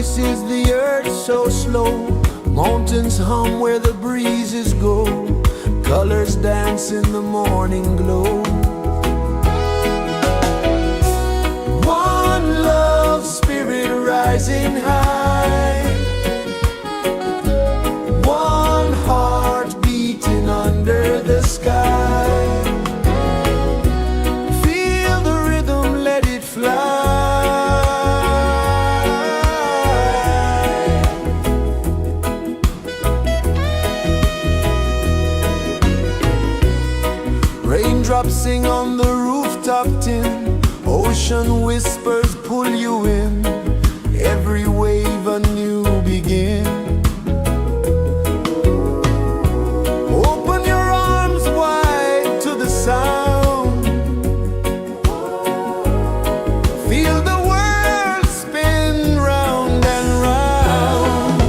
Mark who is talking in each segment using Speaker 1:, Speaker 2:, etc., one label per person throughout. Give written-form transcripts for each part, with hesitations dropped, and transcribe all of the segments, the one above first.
Speaker 1: pulses the earth so slow. Mountains hum where the breezes go. Colors dance in the morning glow. One love, spirit rising high. One heart beating under the sky. Feel the rhythm, let it fly. Raindrops sing on the rooftop tin. Ocean whispers pull you in. Every wave a new begin. Open your arms wide to the sound. Feel the world spin round and round.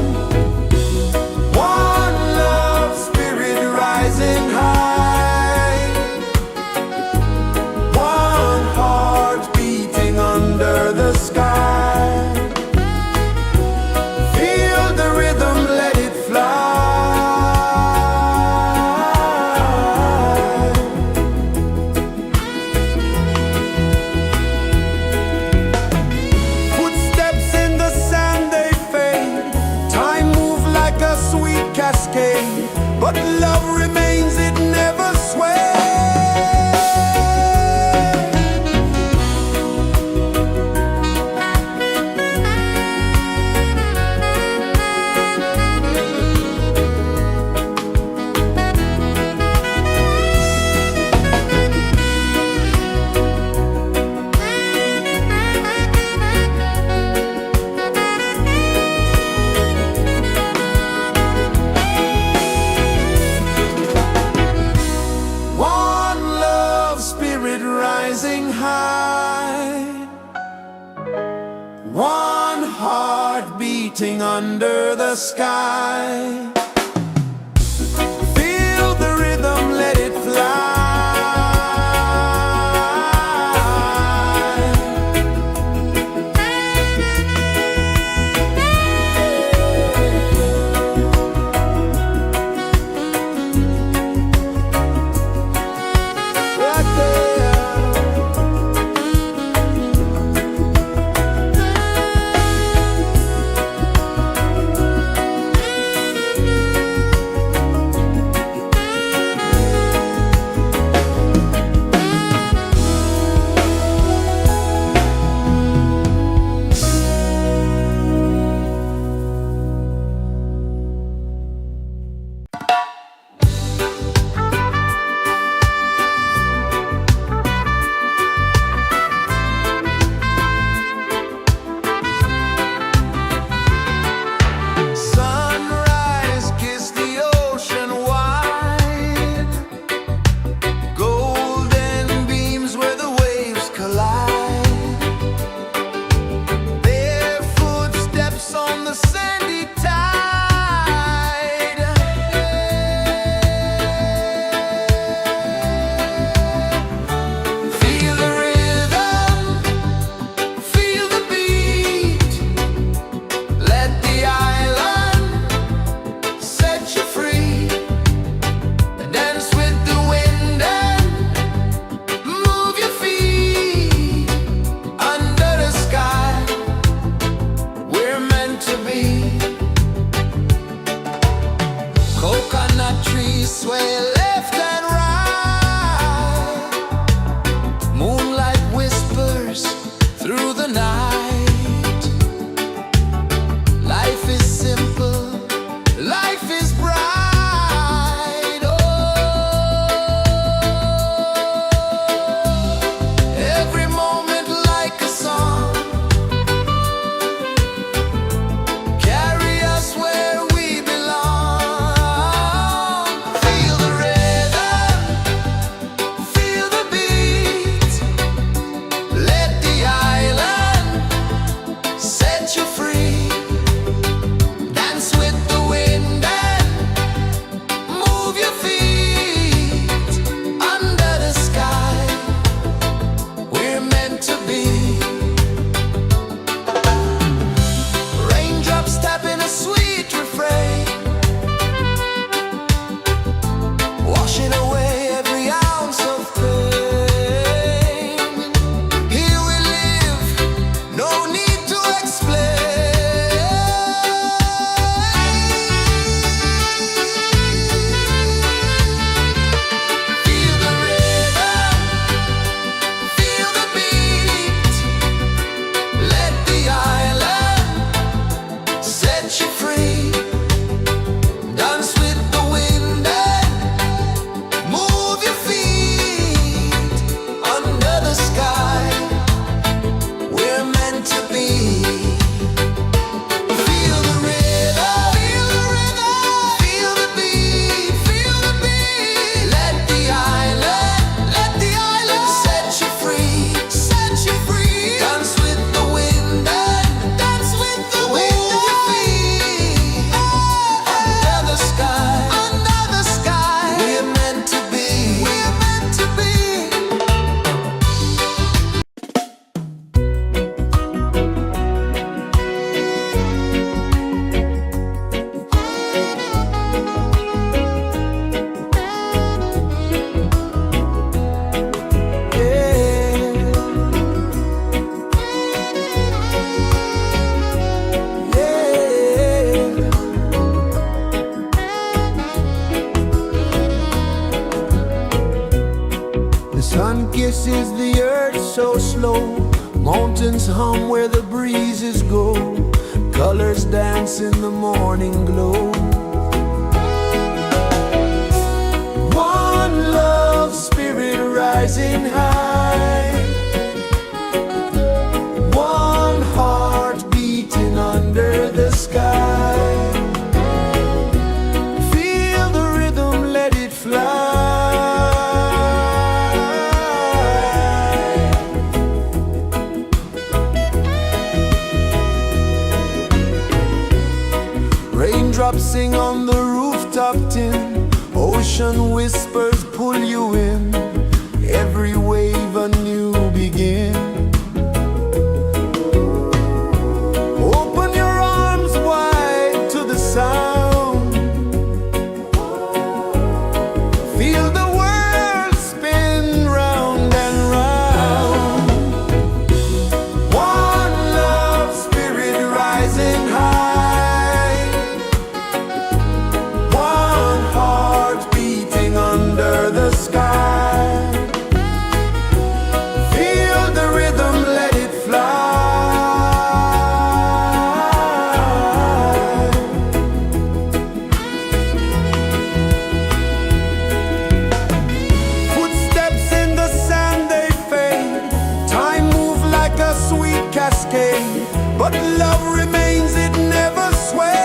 Speaker 1: One love, spirit rising high. One heart beating under the sky. Feel the rhythm, let it fly. Footsteps in the sand, they fade. Time moves like a sweet cascade, but love remains, it never sways. One love, spirit rising high. One heart beating under the sky. Feel the rhythm, let it fly. Right there. Sun kisses the earth so slow, mountains hum where the breezes go, colors dance in the morning glow. One love, spirit rising high, one heart beating under the sky. Feel the rhythm, let it fly. Raindrops sing on the rooftop tin, ocean whispers pull you in, every wave a new begin. Open your arms wide to the sound, feel the world spin round and round. One love, spirit rising high, one heart beating under the sky. Feel the rhythm, let it fly. Footsteps in the sand, they fade, time moves like a sweet cascade, but love remains, it never sways.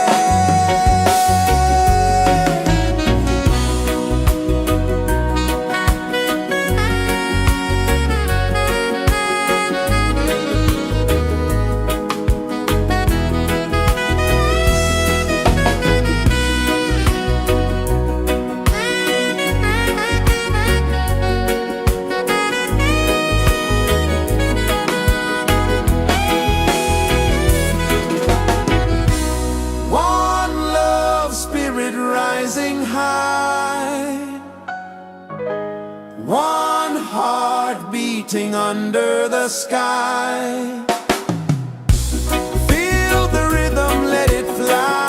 Speaker 1: One love, spirit rising high, one heart beating under the sky. Feel the rhythm, let it fly.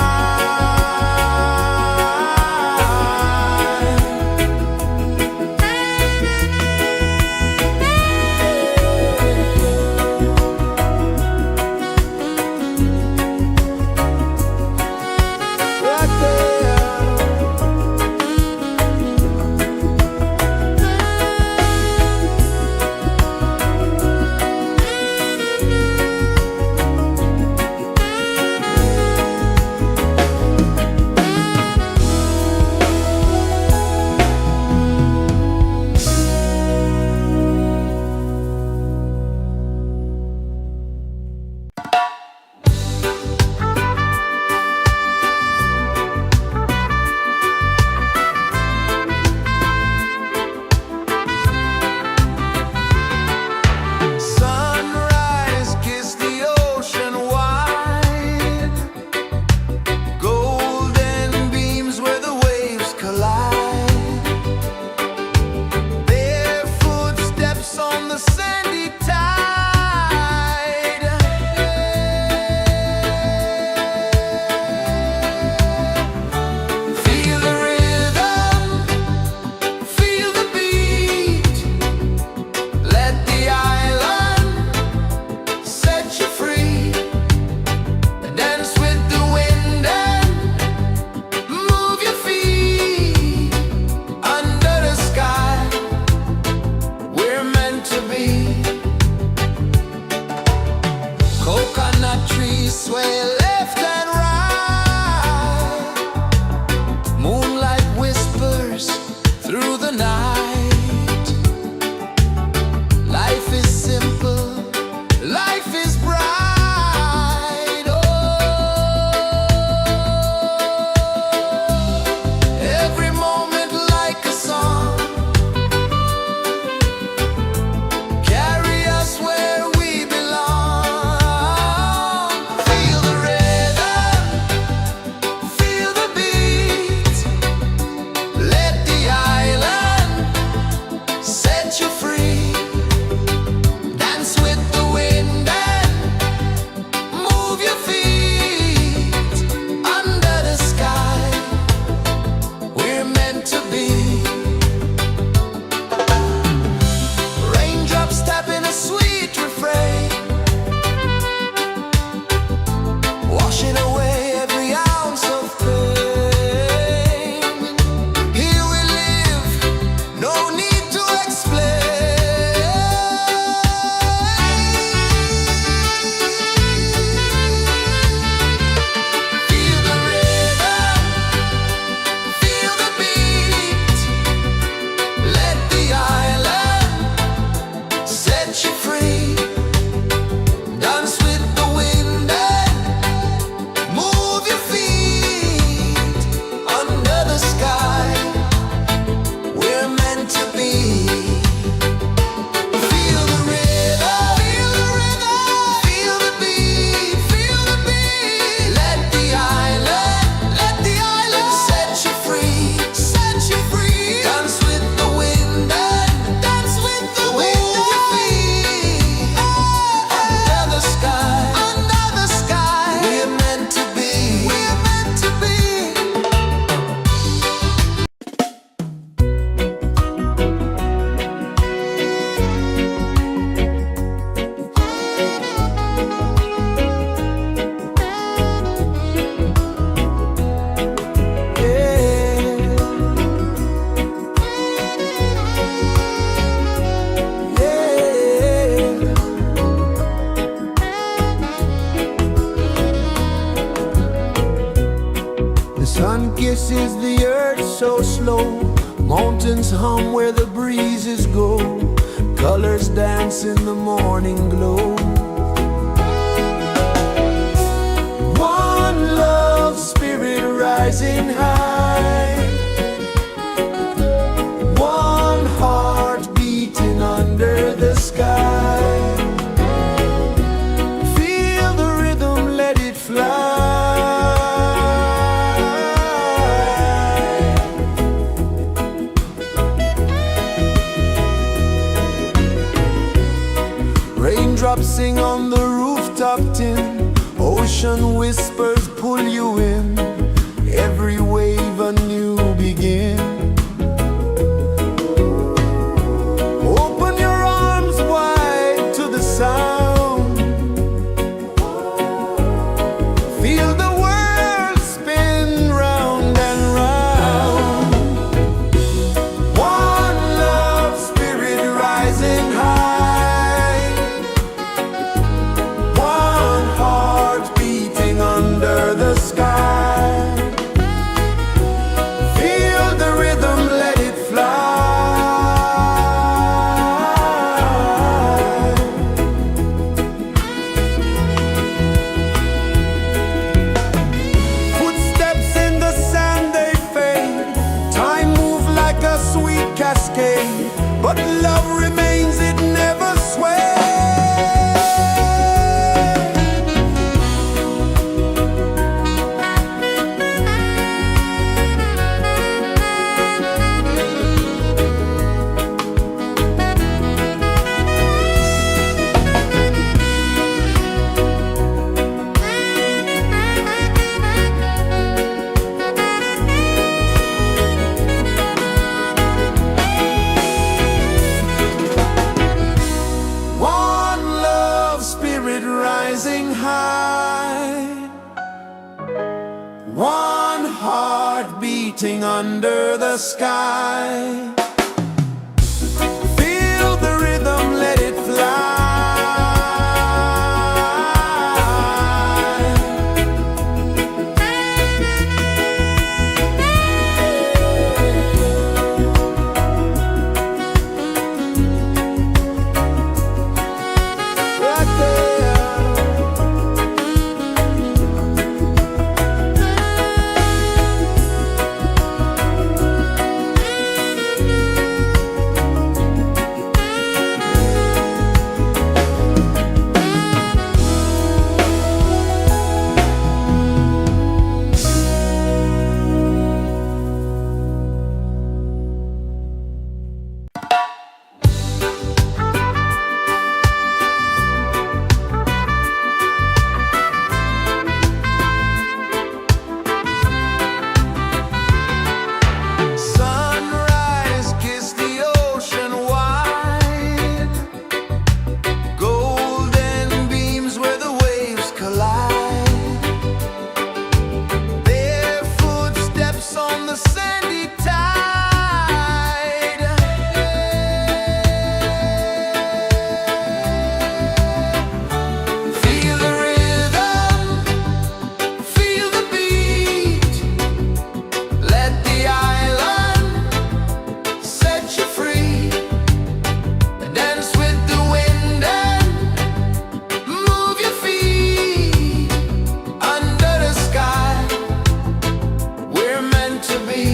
Speaker 1: Right there. Sunrise, kiss the ocean wide, golden beams where the waves collide, their footsteps on the sandy tide. Feel the rhythm, feel the beat, let the island set you free. Dance with the wind and move your feet under the sky. We're meant to be. Coconut trees sway left and right, moonlight whispers through the night. Life is simple, life is bright. Oh, every moment like a song, carry us where we belong. Feel the rhythm, feel the beat, let the island Mountains hum where the breezes go, colors dance in the morning glow. One love spirit rising high, one heart beating under the sky. Feel the rhythm, let it fly. Raindrops sing on the rooftop tin, ocean whispers pull you in, every wave a new begin. Open your arms wide to the sound, feel the world spin round and round. One love spirit rising high, one heart beating under the sky. Feel the rhythm, let it fly. Footsteps in the sand, they fade. Time moves like a sweet cascade, but love remains, it never sways. One love spirit rising high, one heart beating under the sky. Feel the rhythm, let it fly. Right there. Sunrise, kiss the ocean wide, golden beams where the waves collide. Their footsteps on the sandy tide. Feel the rhythm, feel the beat. Let the island set you free. Dance with the wind and move your feet. Under the sky, we're meant to be.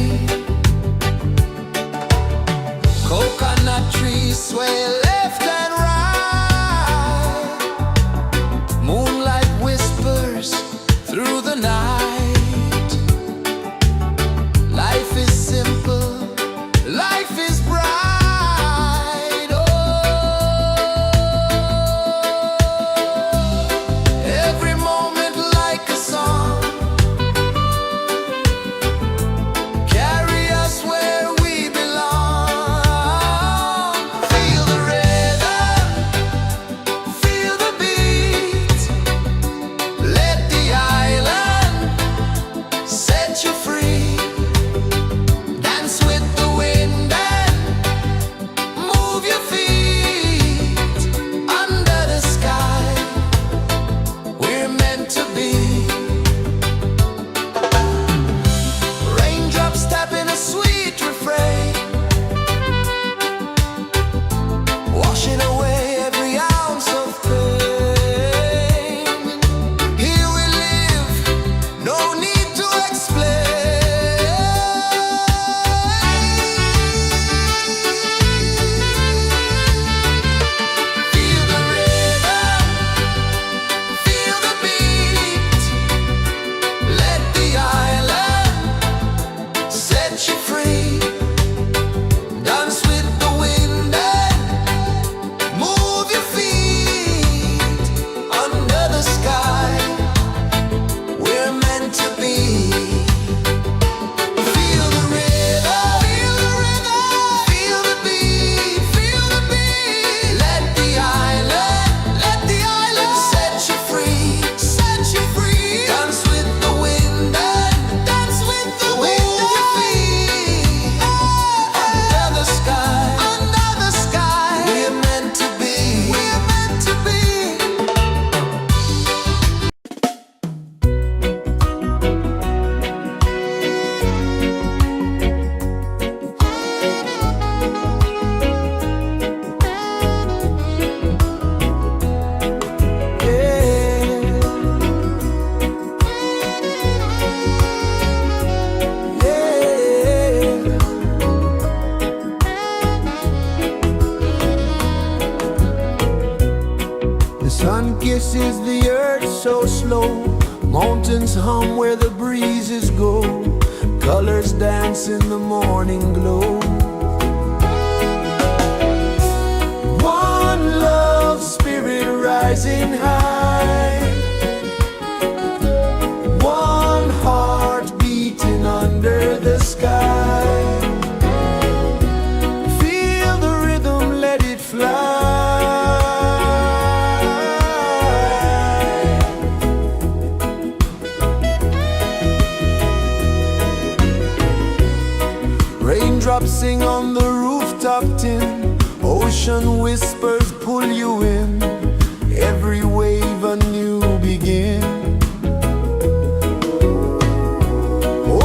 Speaker 1: Coconut trees sway left and right. Moonlight whispers through the night. Life is simple, life is bright. Oh, every moment like a song. Carry us where we belong. Feel the rhythm. kisses the earth so slow. Mountains hum where the breezes go. Colors dance in the morning glow. One love spirit rising high. One heart beating under the sky. Feel the rhythm, let it fly. Raindrops sing on the rooftop tin. Ocean whispers pull you in. Every wave a new begin.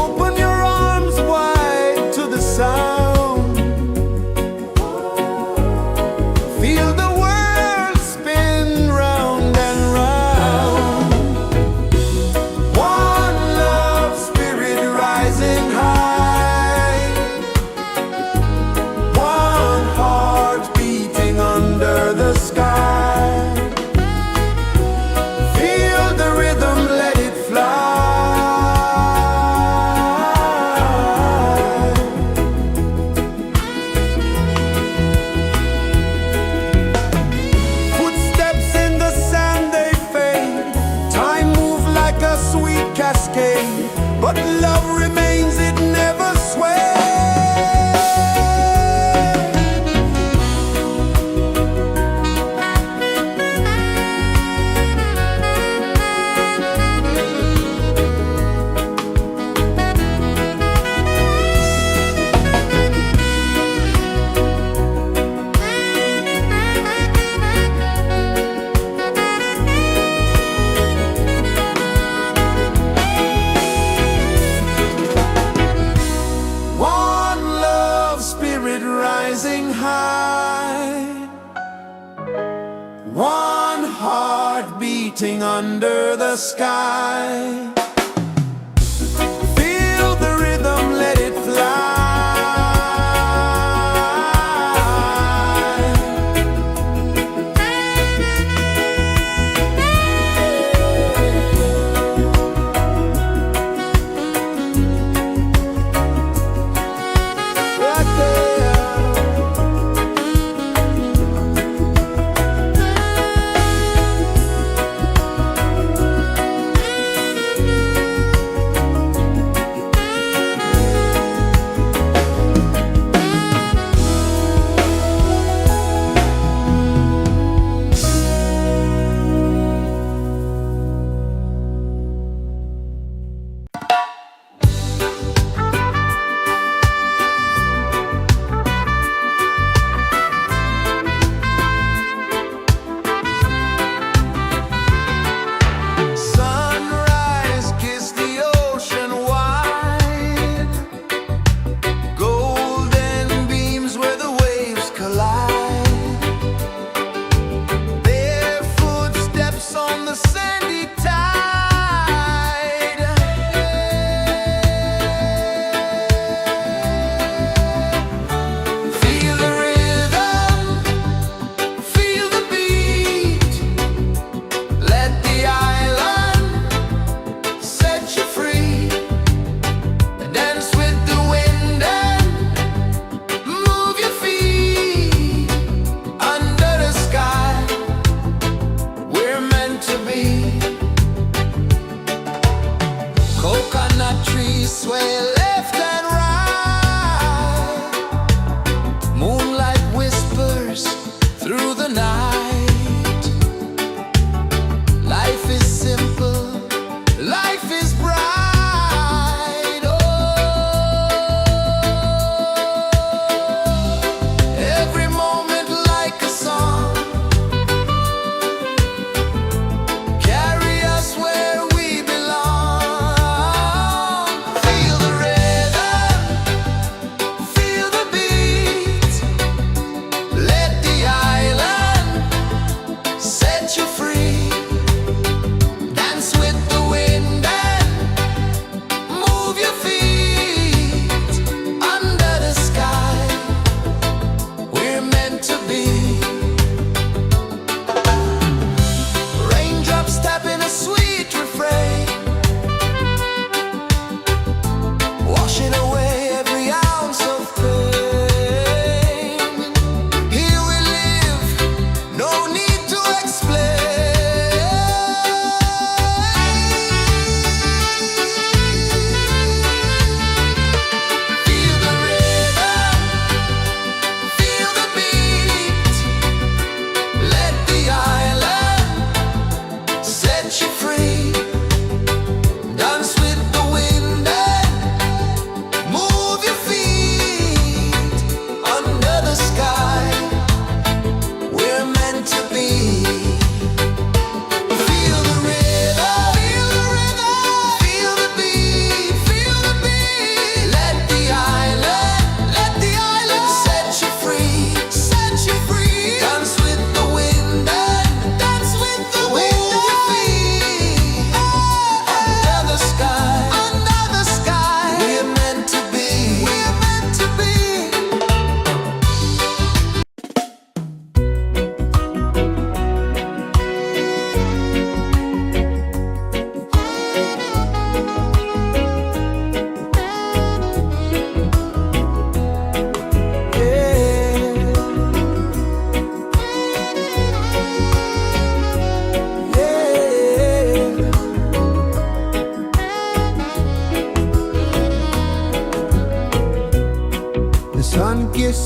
Speaker 1: Open your arms wide to the sound. Feel the world spin round and round. One love spirit rising high. One heart beating under the sky. Feel the rhythm, let it fly. Footsteps in the sand, they fade. Time moves like a sweet cascade, but love remains, it never sways. One love spirit rising high. One heart beating under the sky. Feel the rhythm, let it fly. Right there.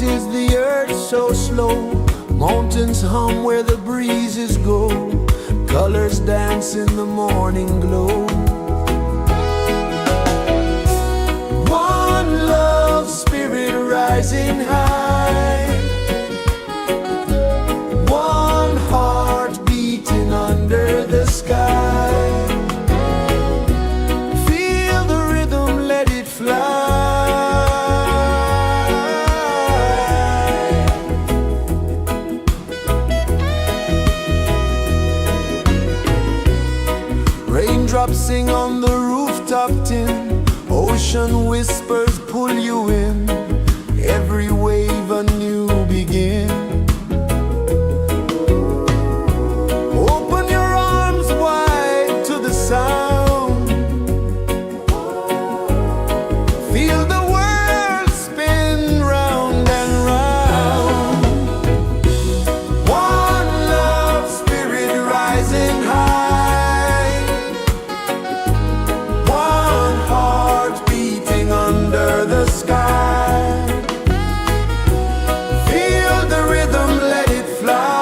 Speaker 1: pulses the earth so slow. Mountains hum where the breezes go. Colors dance in the morning glow. One love spirit rising high. One heart beating under the sky. Feel the rhythm, let it fly. Raindrops sing on the rooftop tin. Ocean whispers pull you in. Every wave a new begin. Open your arms wide to the sound. Feel the world spin round and round. One love spirit rising high. One heart beating under the sky. Feel the rhythm, let it fly.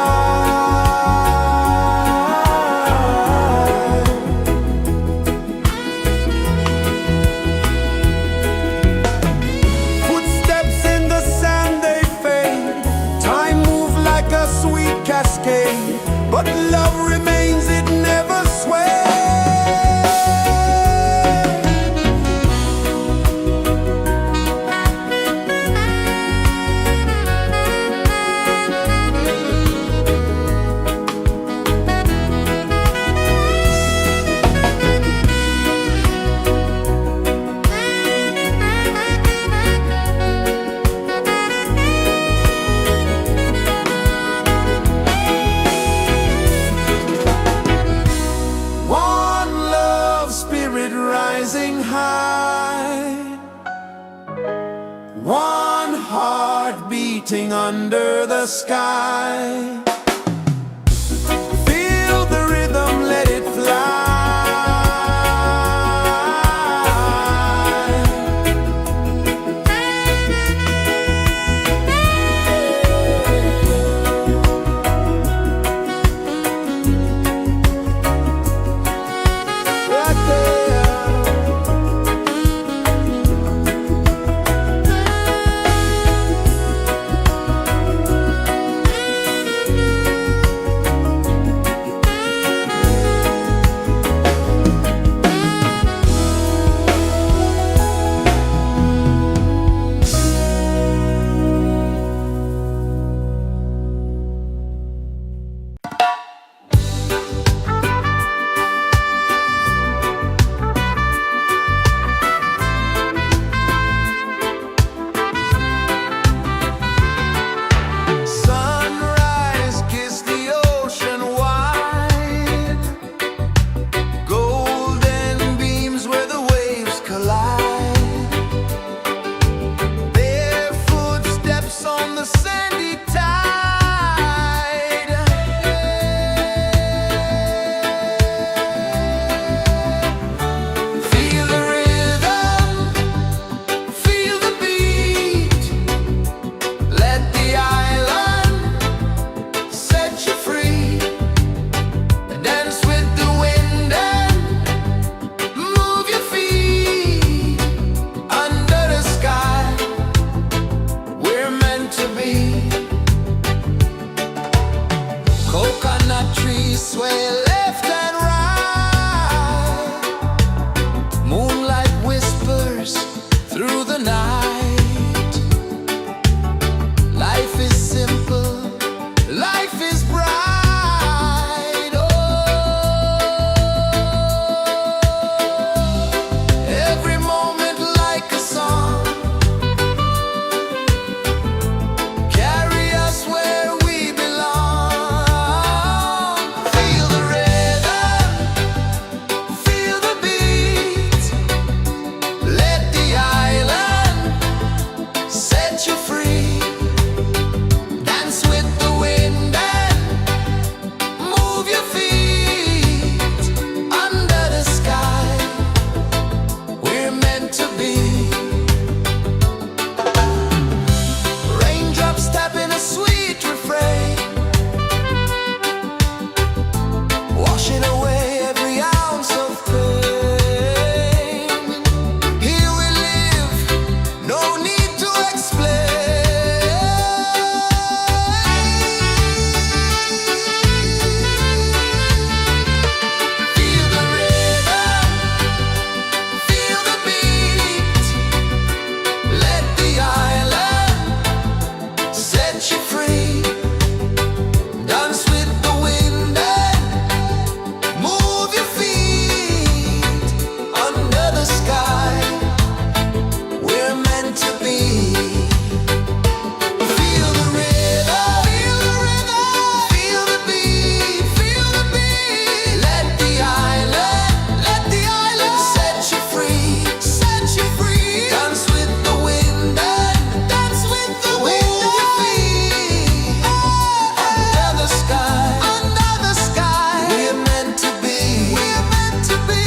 Speaker 1: Footsteps in the sand, they fade. Time moves like a sweet cascade, but love remains, it never sways. One love spirit rising high. One heart beating under the sky. Feel the rhythm, let it fly. Right there. Sunrise, kiss the ocean wide. Golden beams where the waves collide. Their footsteps on the sandy tide. Feel the rhythm, feel the beat. Let the island set you free. Dance with the wind and move your feet. Under the sky, we're meant to be. Coconut trees sway left and right. Moonlight whispers through the night. Life is simple, life is bright. Oh, every moment like a song. Carry us where we belong. Feel the rhythm. set you free. Dance with the wind and move your feet under the sky. We're meant to be. Feel the rhythm, feel the beat, feel the beat. Let the island set you free, set you free. Dance with the wind and dance with the wind. Move your feet under the sky, under the sky. We're meant to be, we're meant to be.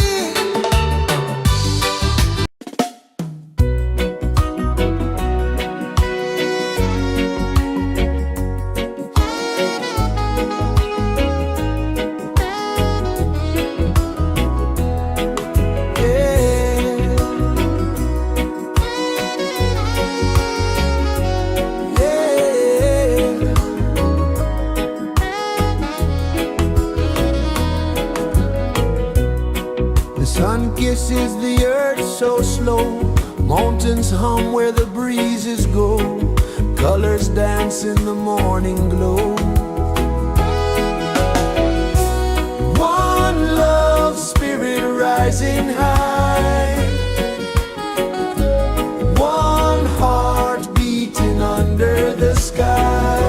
Speaker 1: The sun kisses the earth so slow. Mountains hum where the breezes go. Colors dance in the morning glow. One love spirit rising high. One heart beating under the sky.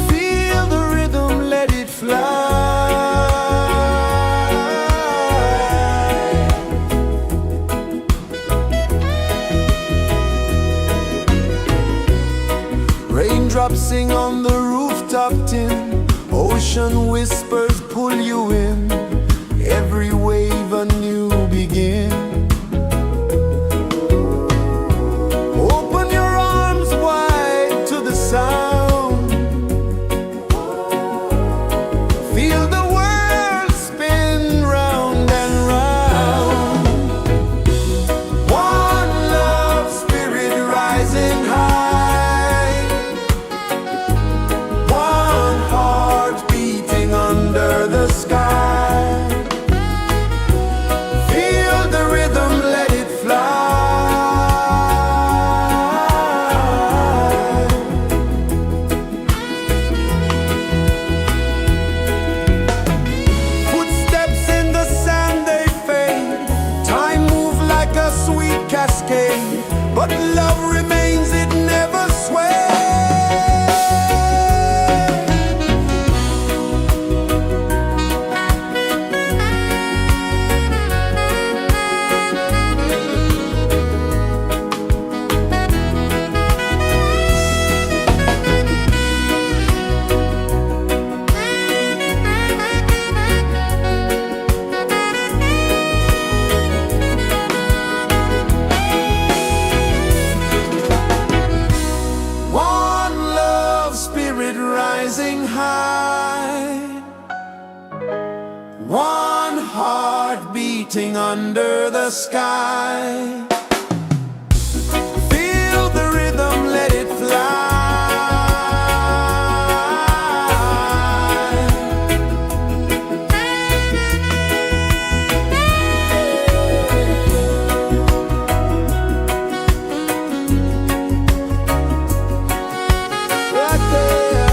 Speaker 1: Feel the rhythm, let it fly. Raindrops sing on the rooftop tin. Ocean whispers pull you in. Every wave a new begin. Open your arms wide to the sound. Feel the world spin round and round. One love spirit rising high. One heart beating under the sky. Feel the rhythm, let it fly. Footsteps in the sand, they fade. Time moves like a sweet cascade, but love remains, it never sways. One love spirit rising high. One heart beating under the sky. Feel the rhythm, let it fly. Right there.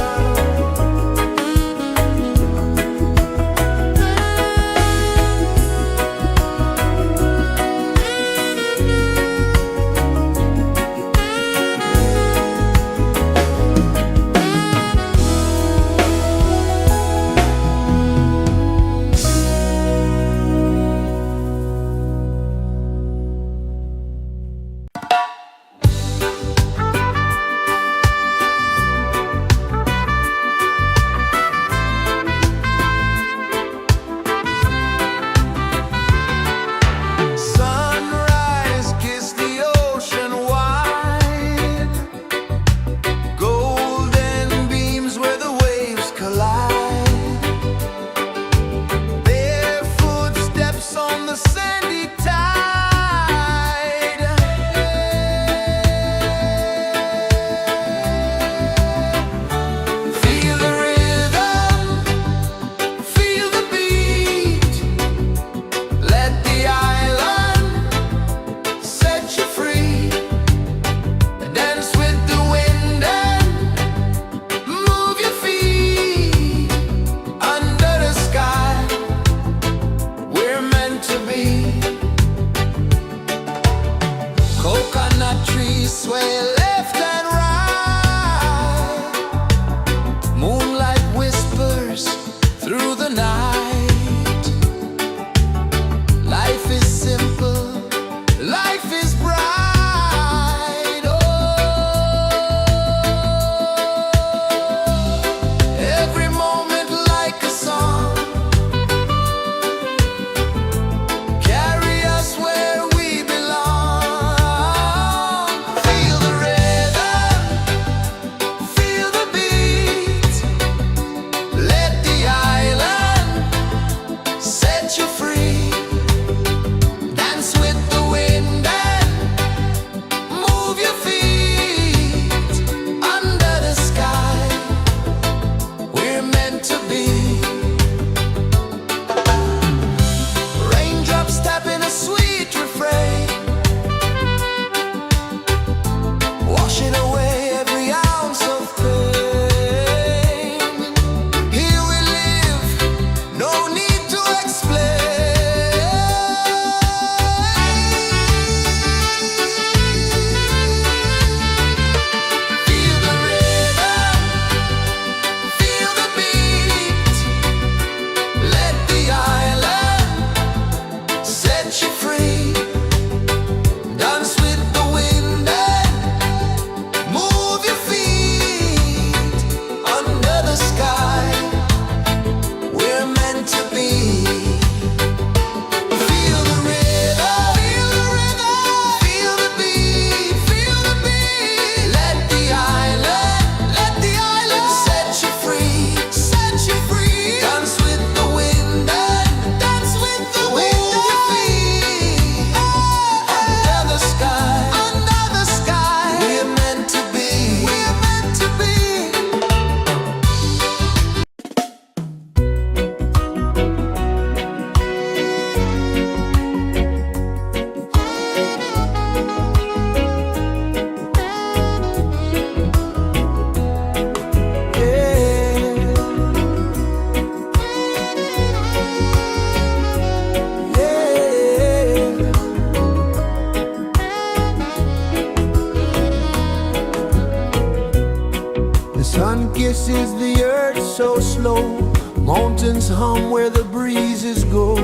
Speaker 1: Sun kisses the earth so slow, mountains hum where the breezes go,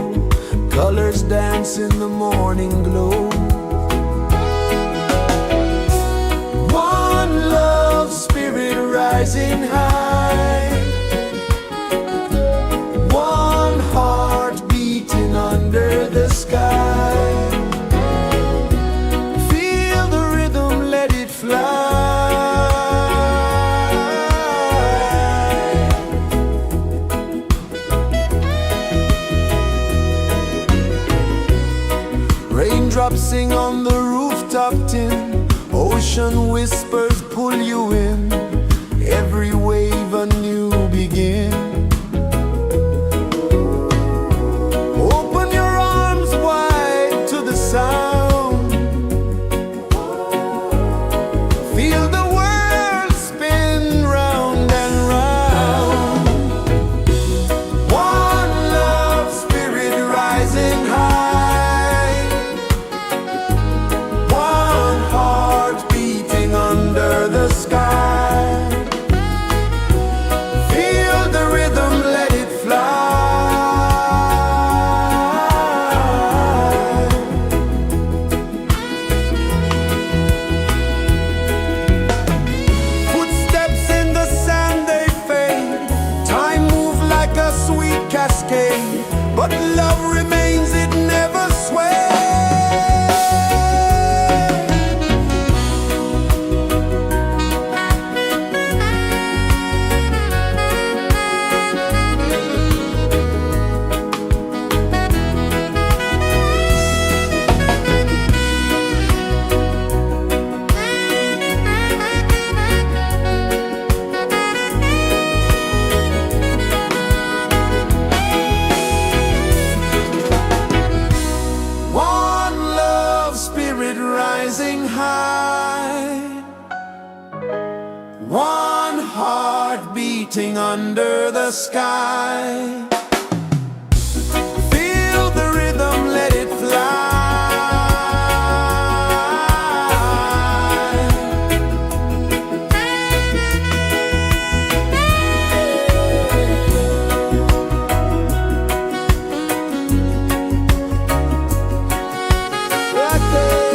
Speaker 1: colors dance in the morning glow. One love spirit rising high, one heart beating under the sky. Feel the rhythm, let it fly. Raindrops sing on the rooftop tin, ocean whispers pull you in, every wave a new begin. Open your arms wide to the sound, feel the world spin round and round. One love spirit rising high, one heart beating under the sky. Feel the rhythm, let it fly. Footsteps in the sand, they fade, time moves like a sweet cascade, but love remains, it never sways. One love spirit rising high, one heart beating under the sky. Feel the rhythm, let it fly. Right there.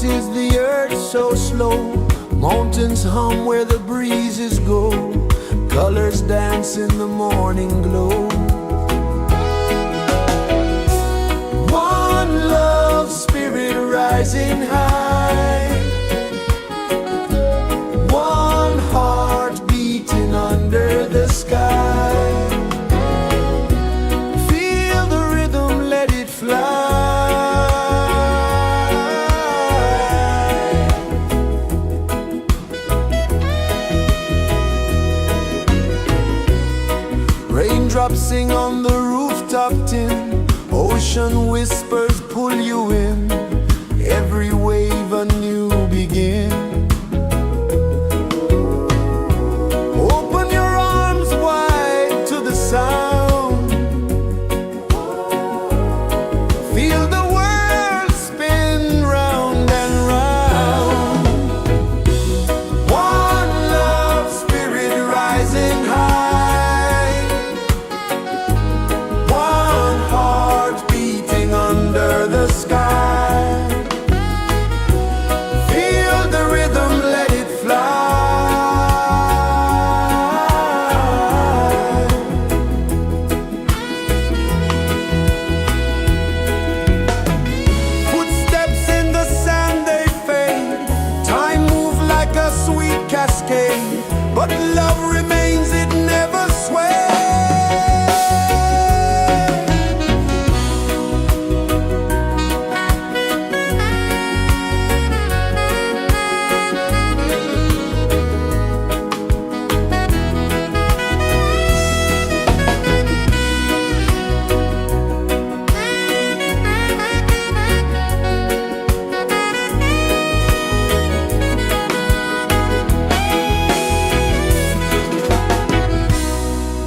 Speaker 1: is the earth so slow. Mountains hum where the breezes go. Colors dance in the morning glow. One love, spirit rising high. One heart beating under the sky. Feel the rhythm, let it fly. Raindrops sing on the rooftop tin. Ocean whispers pull you in. Every wave a new begin. Open your arms wide to the sound. Feel the world spin round and round. One love, spirit rising high. One heart beating under the sky. Feel the rhythm, let it fly. Footsteps in the sand, they fade. Time moves like a sweet cascade, but love remains, it never sways.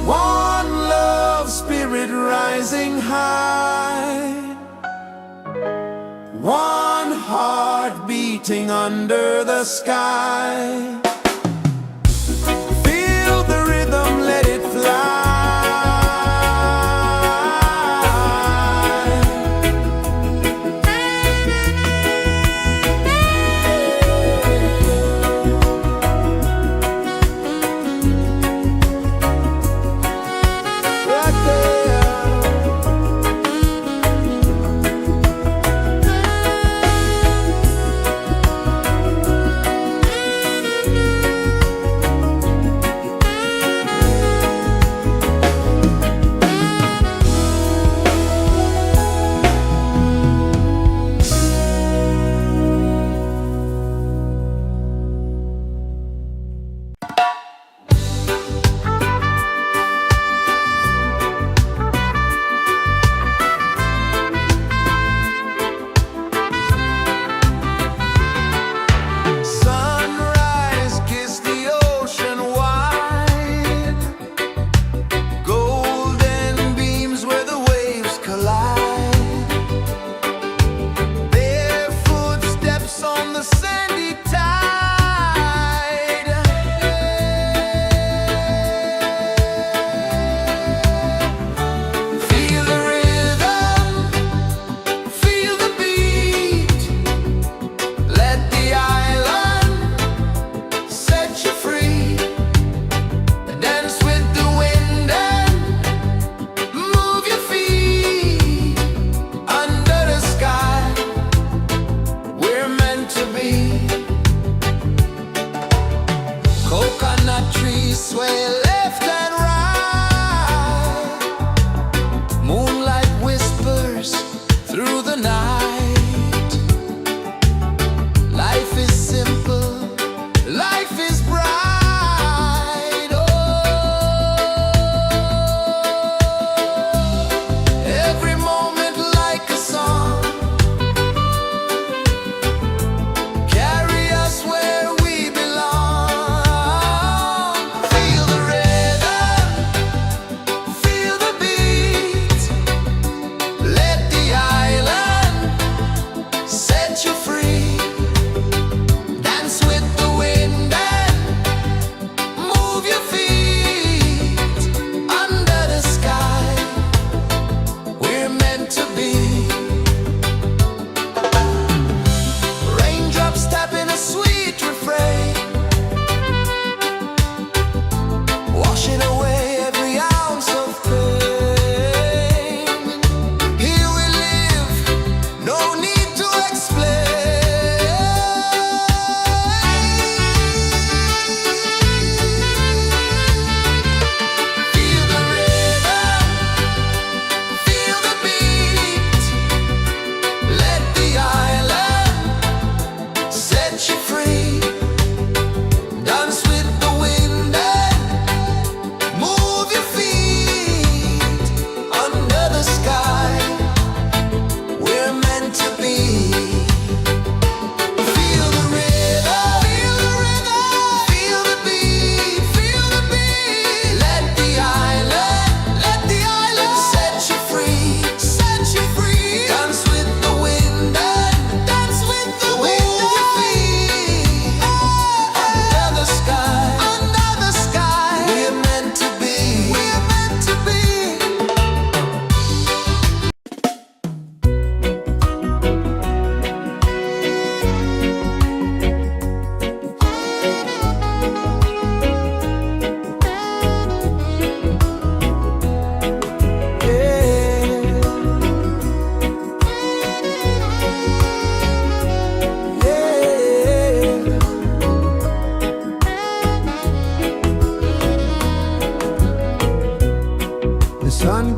Speaker 1: One love, spirit rising high. One heart beating under the sky. Feel the rhythm, let it fly. Right there.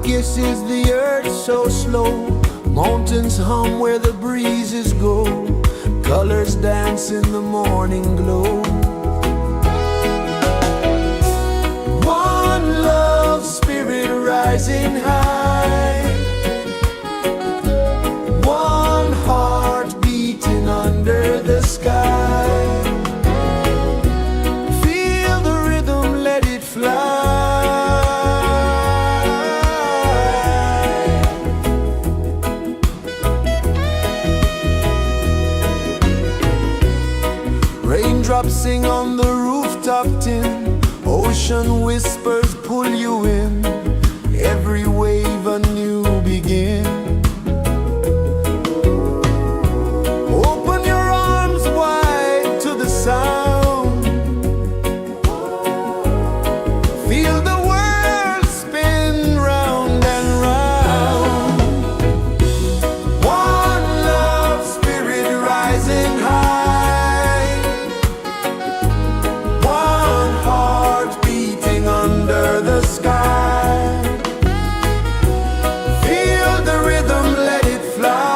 Speaker 1: kisses the earth so slow. Mountains hum where the breezes go. Colors dance in the morning glow. One love spirit rising high. One heart beating under the sky. Feel the rhythm, let it fly. Raindrops sing on the rooftop tin. Ocean whispers pull you in. Every wave a new begin. Open your arms wide to the sound. Feel the world spin round and round. One love spirit rising high. One heart beating under the sky. Feel the rhythm, let it fly.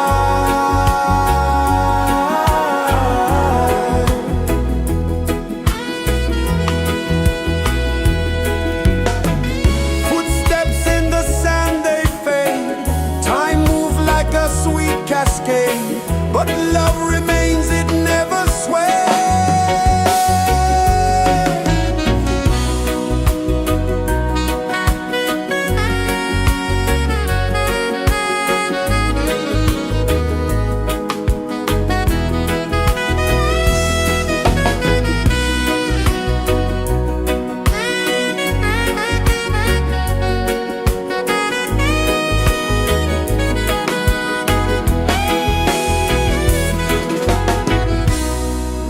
Speaker 1: Footsteps in the sand, they fade. Time moves like a sweet cascade, but love remains, it never sways.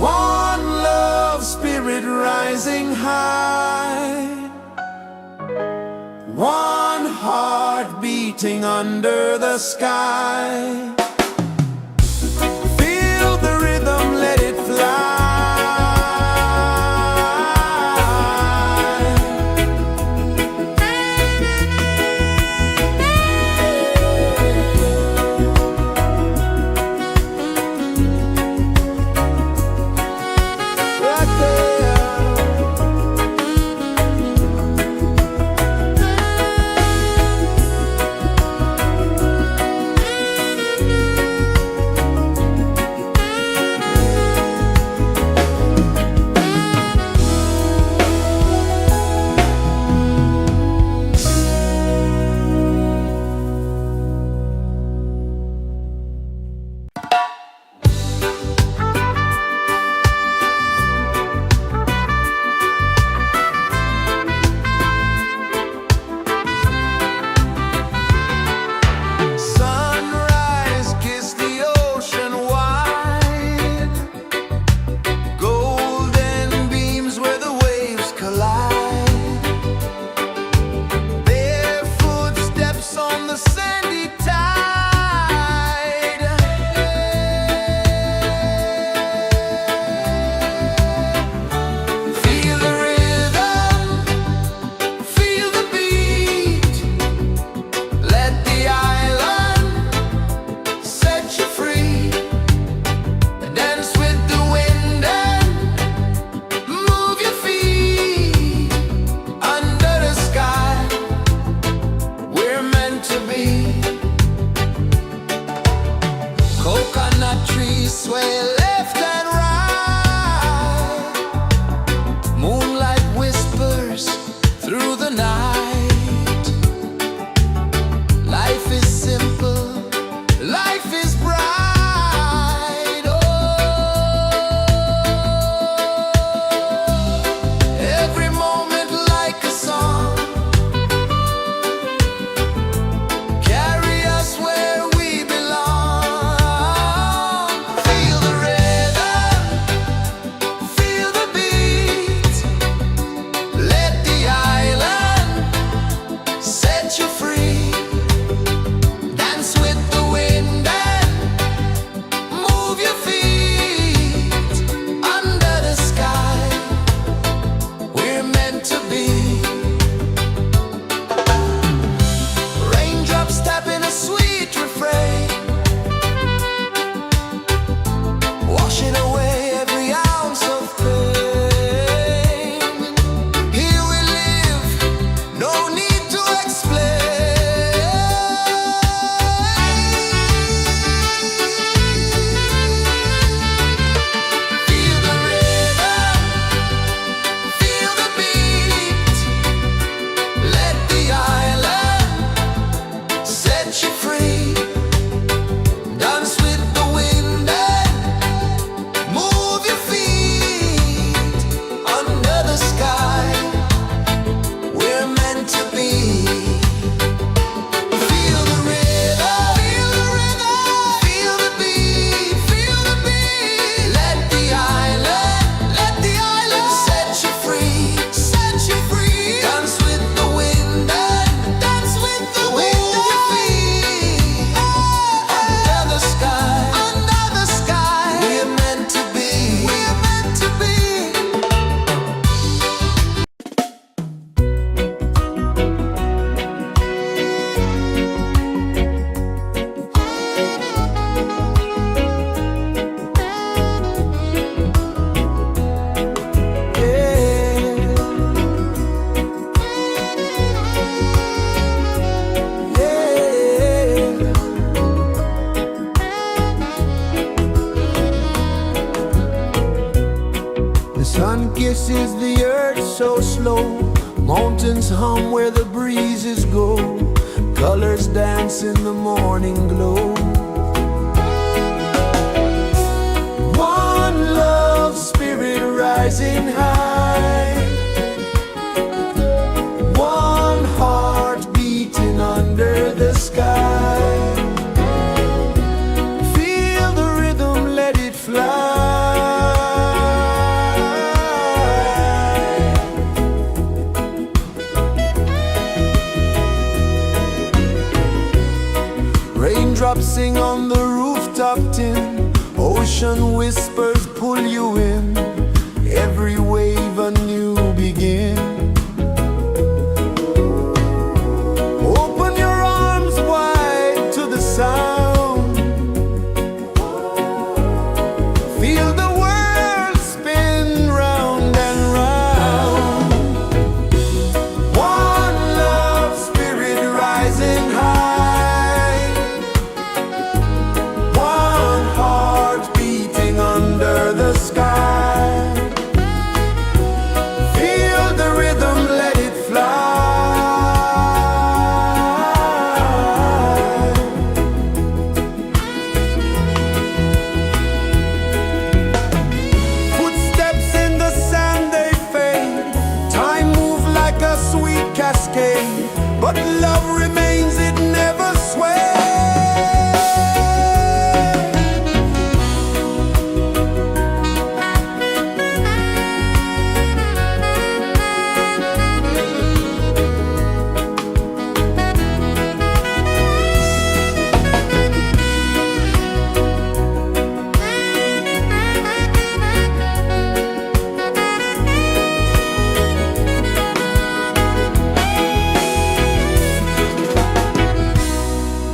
Speaker 1: One love spirit rising high. One heart beating under the sky. Feel the rhythm, let it fly. Right there. flow slow, mountains hum where the breezes go, colors dance in the morning glow. One love spirit rising high, one heart beating under the sky. Feel the rhythm, let it fly. Raindrops sing on the rooftop tin, ocean whispers pull you in, every wave a new begin. Open your arms wide to the sound, feel the world spin round and round. One love spirit rising high, one heart beating under the sky. Feel the rhythm, let it fly. Footsteps in the sand, they fade, time moves like a sweet cascade, but love remains, it never sways.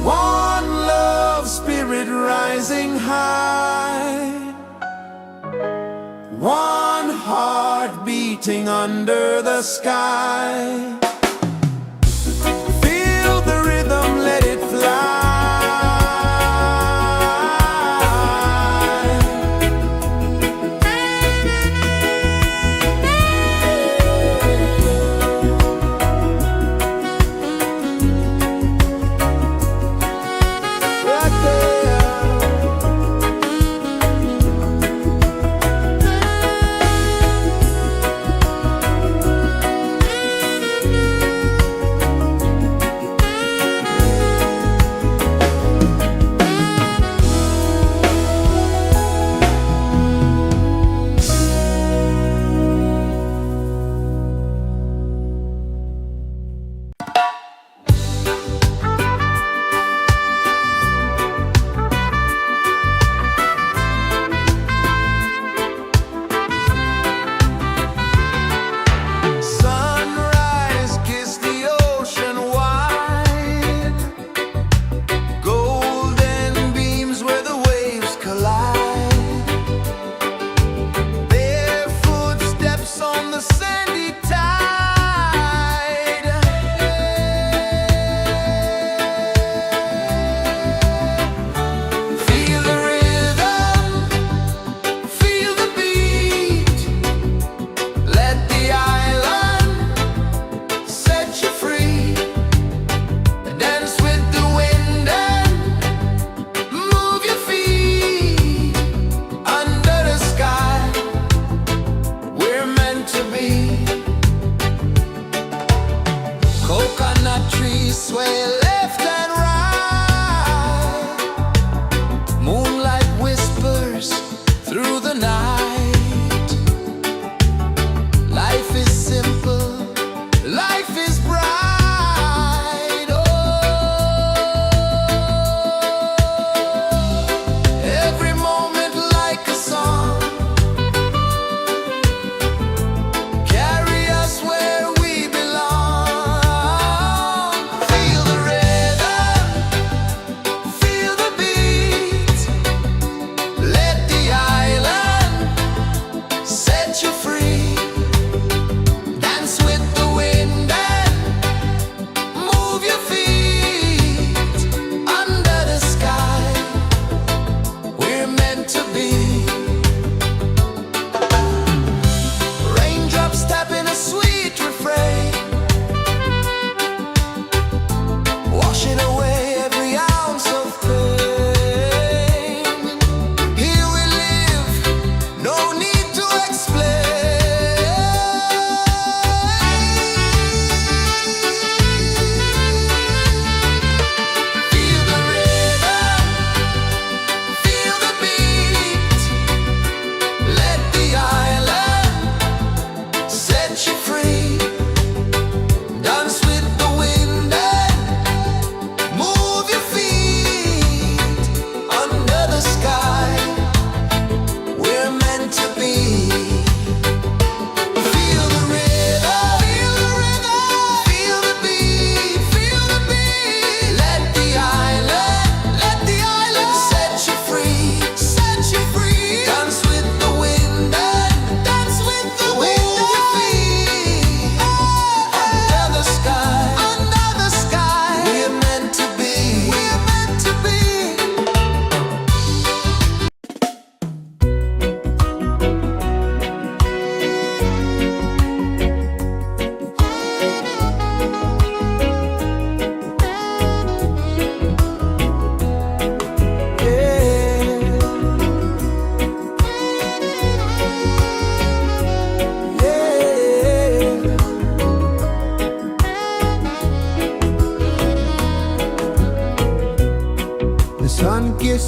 Speaker 1: One love spirit rising high, one heart beating under the sky. Feel the rhythm, let it fly. Right there.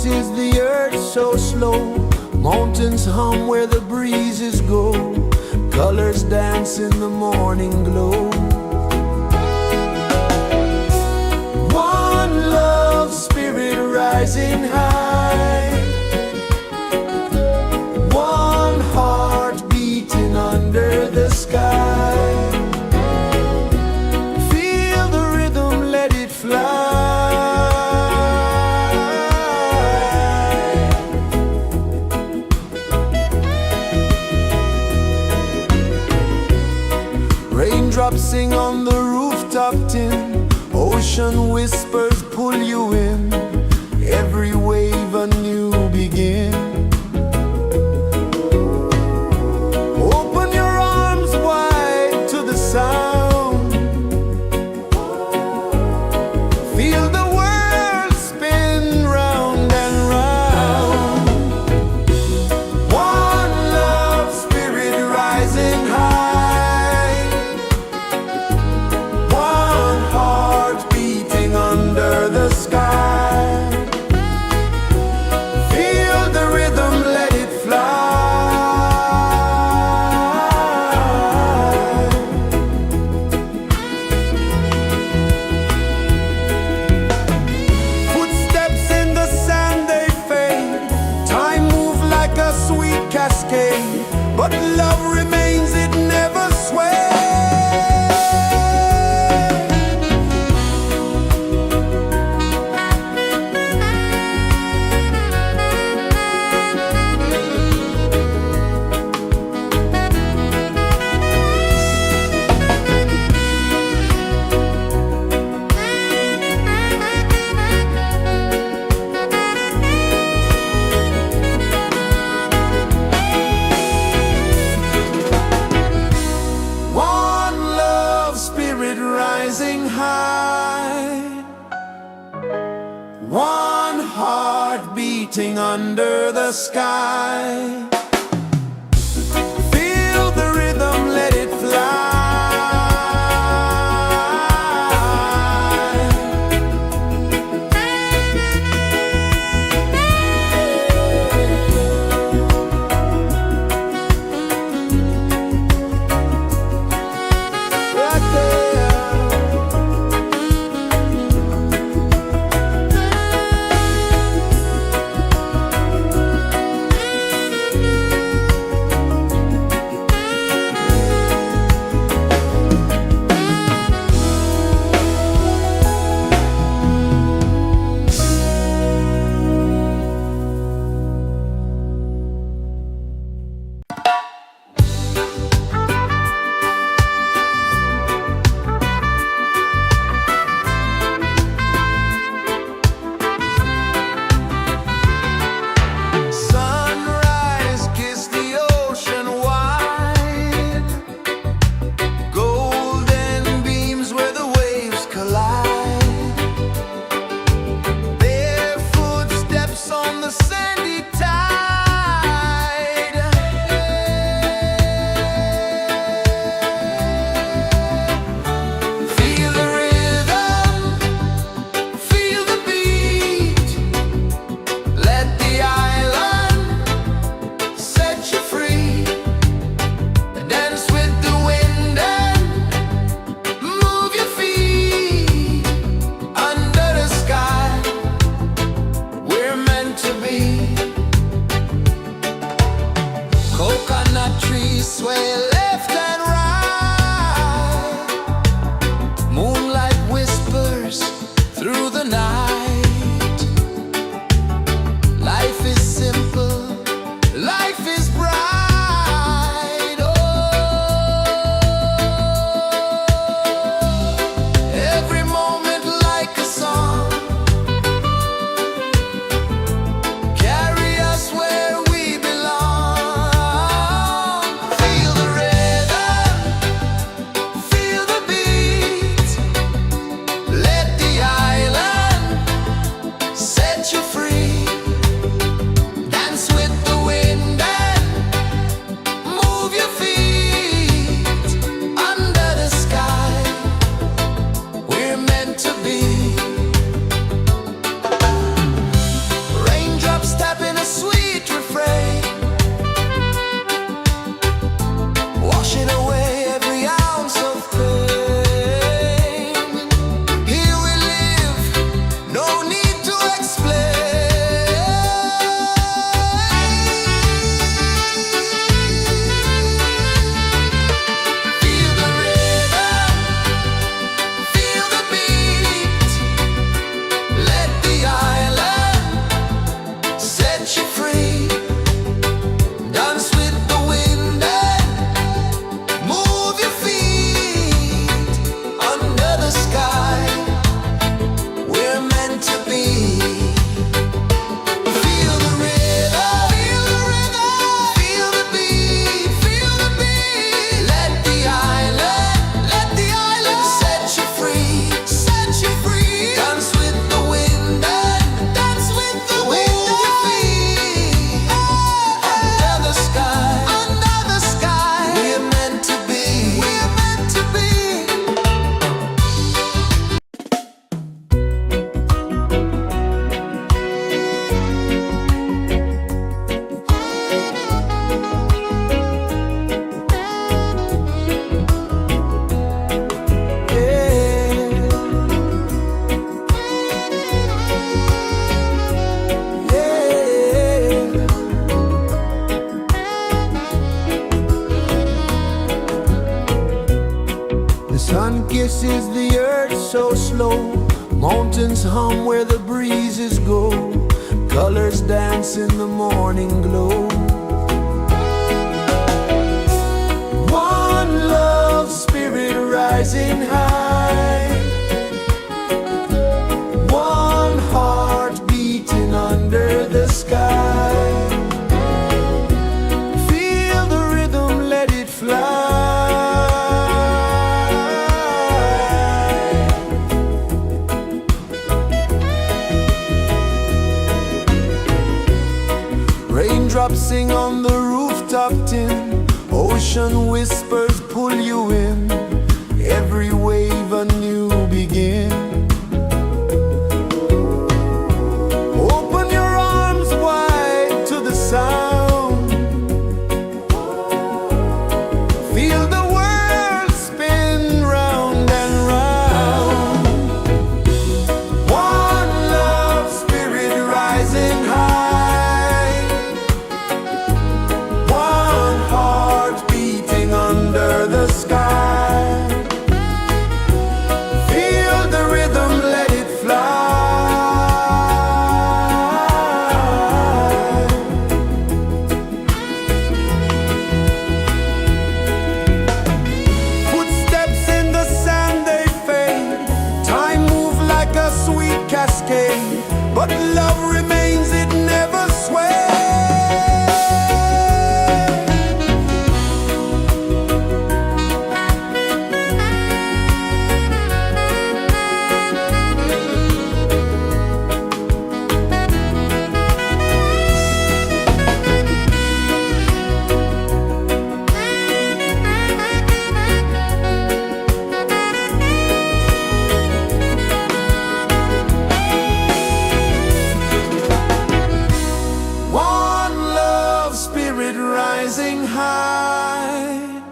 Speaker 1: is the earth so slow? Mountains hum where the breezes go. Colors dance in the morning glow. One love spirit rising high. One heart beating under the sky. Feel the rhythm, let it fly. Raindrops sing on the rooftop tin. Ocean whispers pull you in. Every wave a new begin. Open your arms wide to the sound. Feel the world spin round and round. One love spirit rising high. One heart beating under the sky. Feel the rhythm, let it fly. Footsteps in the sand, they fade. Time moves like a sweet cascade, but love remains, it never sways. One love spirit rising high. One heart beating under the sky. Feel the rhythm, let it fly. Right there. Sun kisses the earth so slow, mountains hum where the breezes go, colors dance in the morning glow. One love spirit rising high, one heart beating under the sky. Feel the rhythm, let it fly. Raindrops sing on the rooftop tin, ocean whispers pull you in, every wave a new begin. Open your arms wide to the sound, feel the world spin round and round. One love spirit rising high, one heart beating under the sky. Feel the rhythm, let it fly. Footsteps in the sand, they fade, time moves like a sweet cascade, but love remains, it never sways. One love spirit rising high,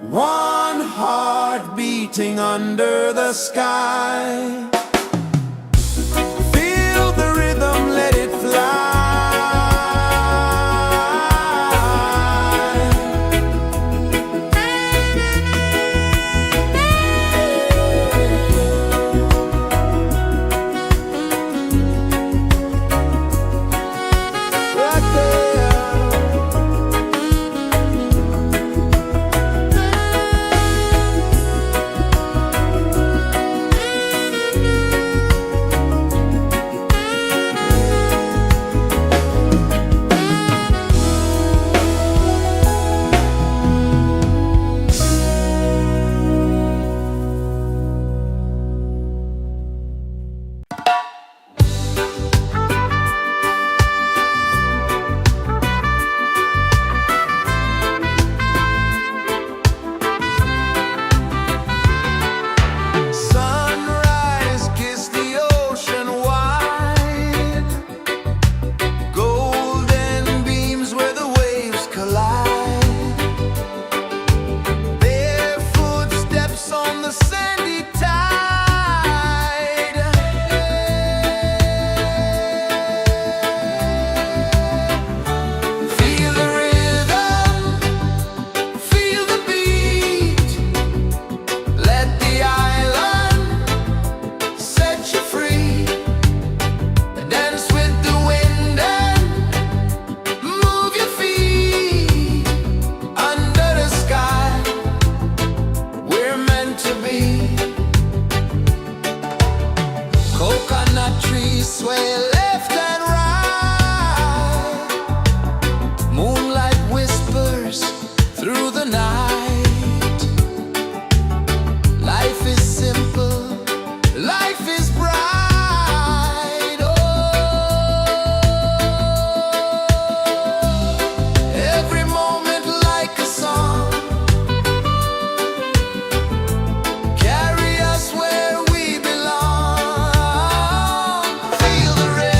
Speaker 1: one heart beating under the sky. Feel the rhythm, let it fly. Right there. Sunrise, kiss the ocean wide, golden beams where the waves collide, barefoot steps on the sandy tide. Feel the rhythm, feel the beat, let the island set you free. Dance with the wind and move your feet. Under the sky, we're meant to be. Coconut trees sway left and right, moonlight whispers through the night. Life is simple, life is bright. Oh, every moment like a song, carry us where we belong. Feel the rhythm.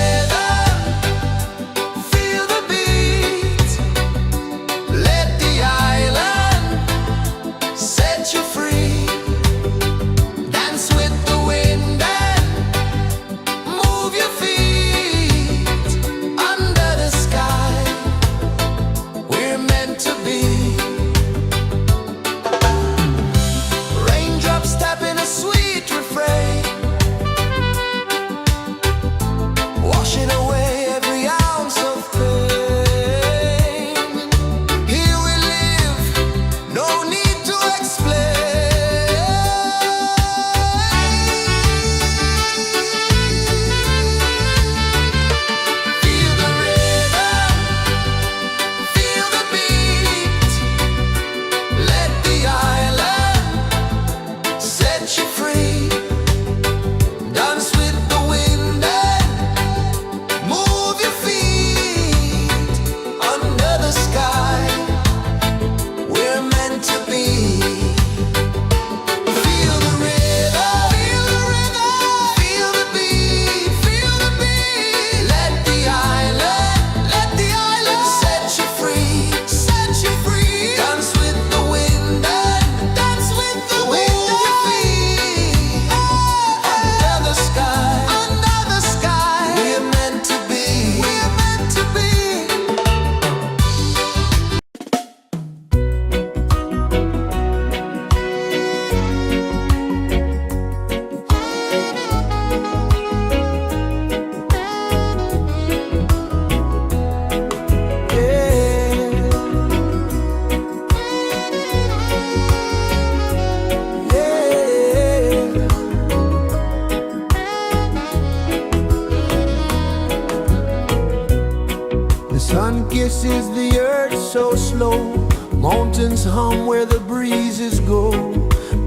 Speaker 1: is the earth so slow? Mountains hum where the breezes go.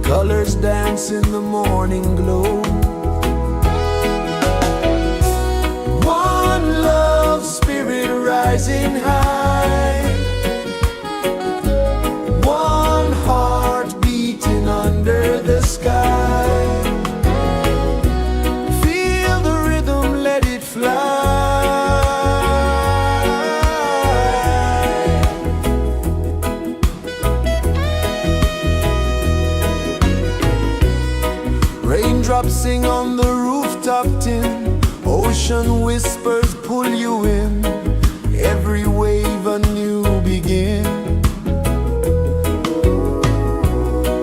Speaker 1: Colors dance in the morning glow. One love, spirit rising high. One heart beating under the sky. Feel the rhythm, let it fly. Raindrops sing on the rooftop tin. Ocean whispers pull you in. Every wave a new begin.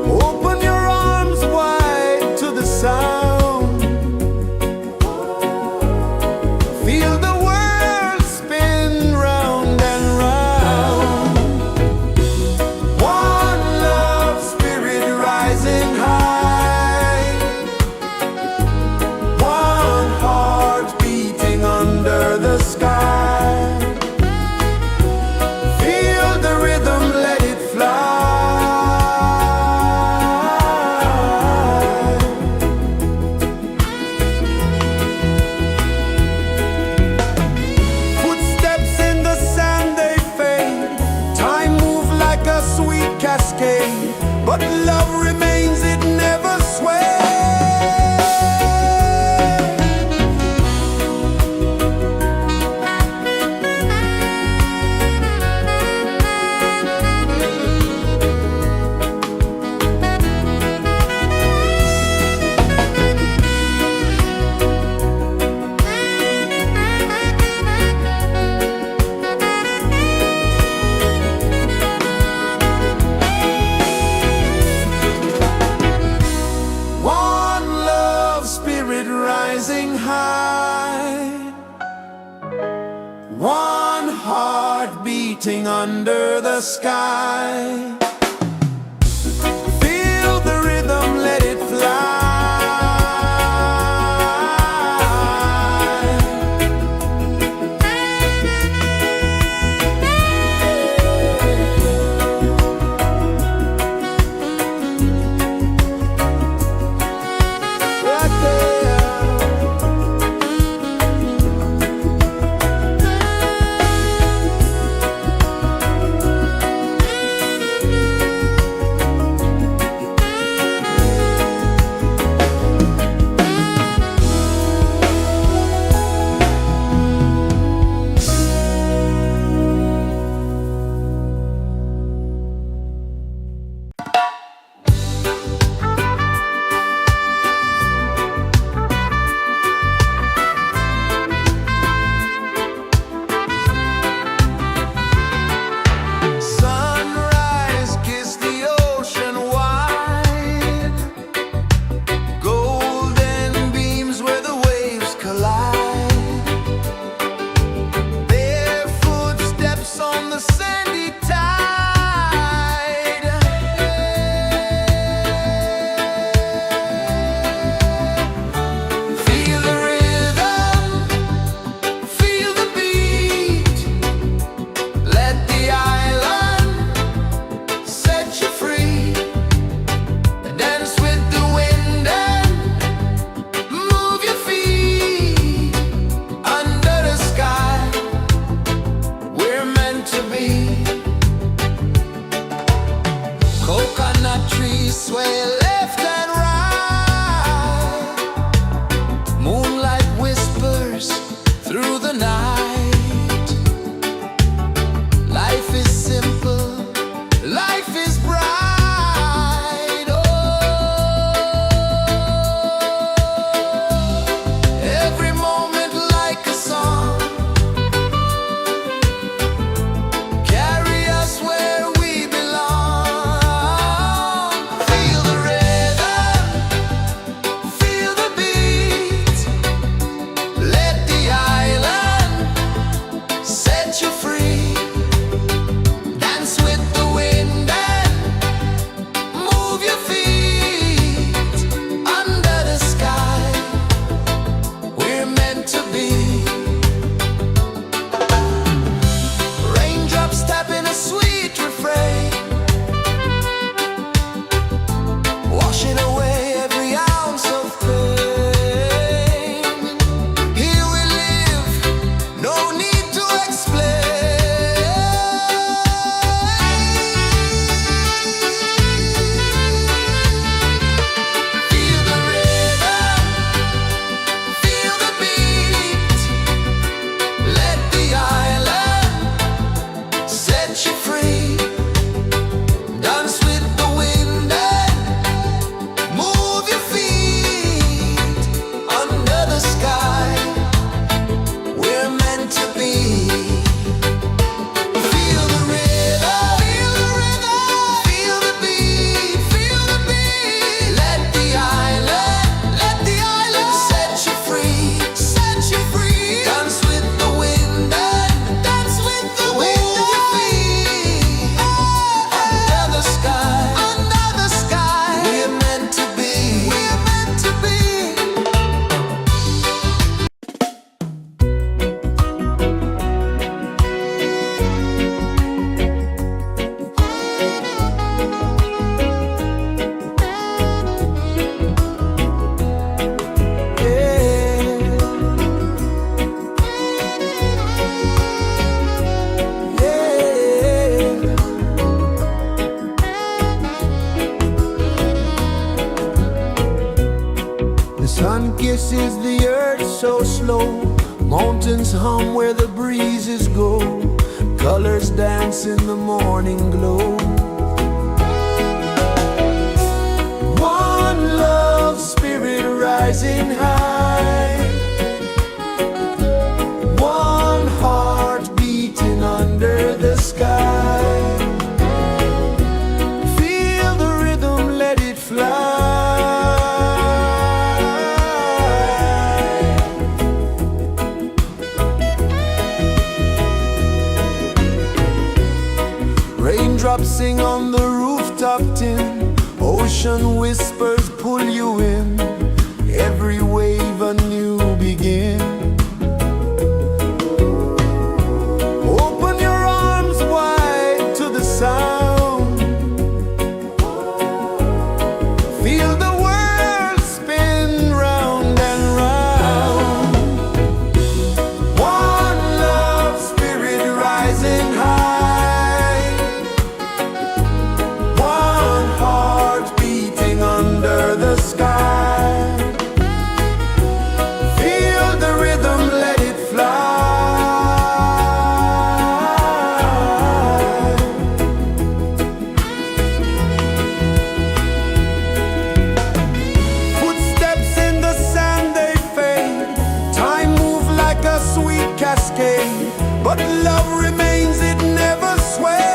Speaker 1: Open your arms wide to the sound. Feel the world spin round and round. One love, spirit rising high. One heart beating under the sky. Feel the rhythm, let it fly. Footsteps in the sand, they fade. Time moves like a sweet cascade, but love remains, it never sways. One love, spirit rising high. One heart beating under the sky. Feel the rhythm, let it fly. Right there. Sun kisses the earth so slow, mountains hum where the breezes go, colors dance in the morning glow. One love spirit rising high, one heart beating under the sky. Feel the rhythm, let it fly. Raindrops sing on the rooftop tin, ocean whispers pull you in, every wave a new begin. Open your arms wide to the sound, feel the world spin round and round. One love spirit rising high, one heart beating under the sky. Feel the rhythm, let it fly. Footsteps in the sand, they fade, time moves like a sweet cascade, but love remains, it never sways.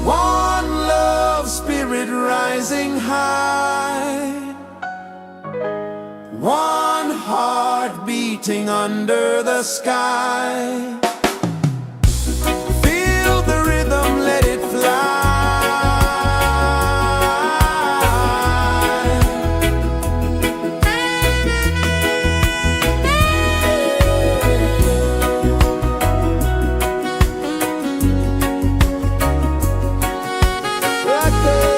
Speaker 1: One love spirit rising high, one heart beating under the sky. Feel the rhythm, let it fly. Right there.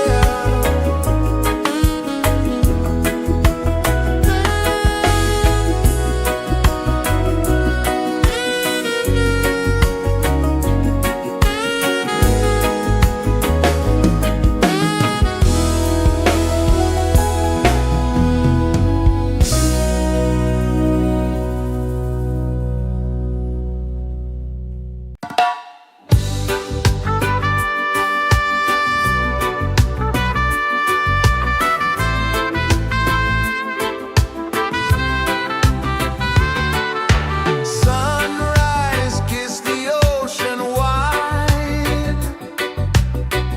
Speaker 1: Sunrise, kiss the ocean wide,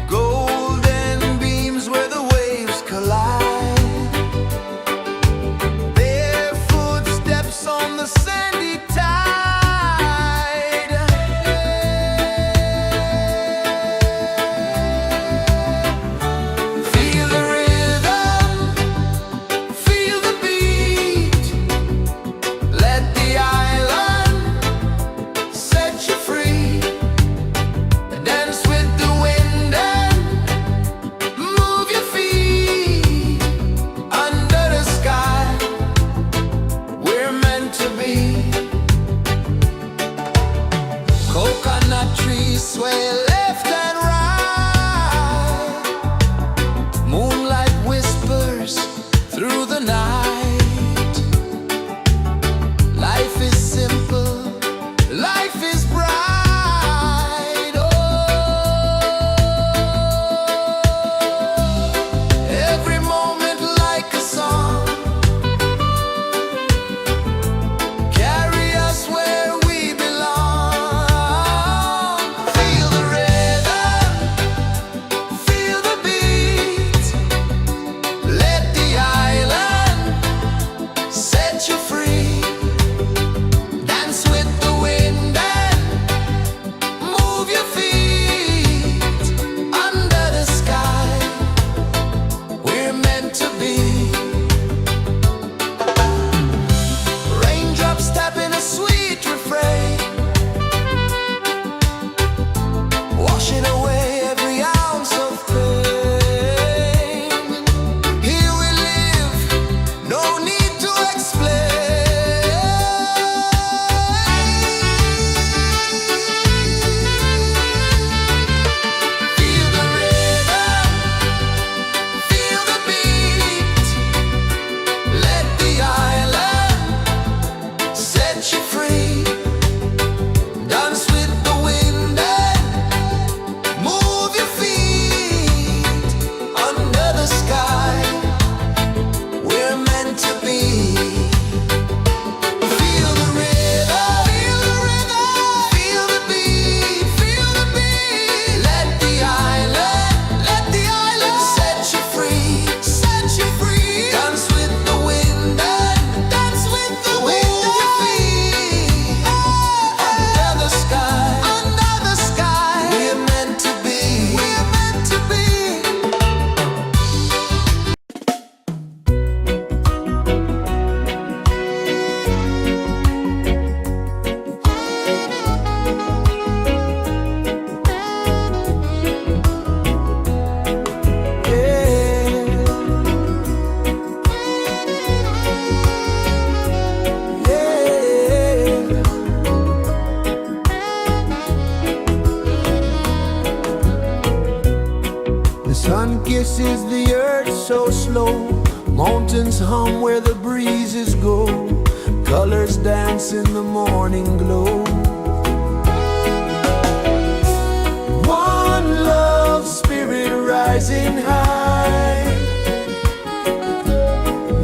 Speaker 1: golden beams where the waves collide, bare footsteps on the sandy tide. Feel the rhythm, feel the beat, let the island set you free. Dance with the wind and move your feet under the sky. We're meant to be. Coconut trees sway left and right, moonlight whispers through the night. Life is simple, life is bright. Oh, every moment like a song, carry us where we belong. Feel the rhythm, feel the beat, let the island is the earth so slow? Mountains hum where the breezes go. Colors dance in the morning glow. One love, spirit rising high.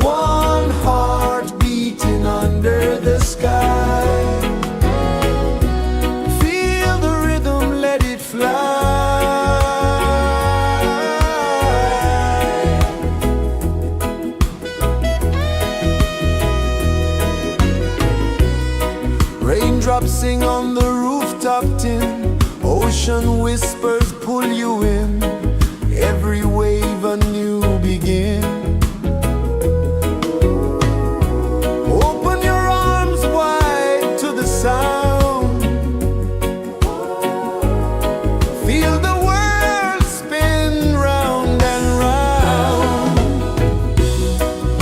Speaker 1: One heart beating under the sky. Feel the rhythm, let it fly. Raindrops sing on the rooftop tin. Ocean whispers pull you in. Every wave a new begin. Open your arms wide to the sound. Feel the world spin round and round.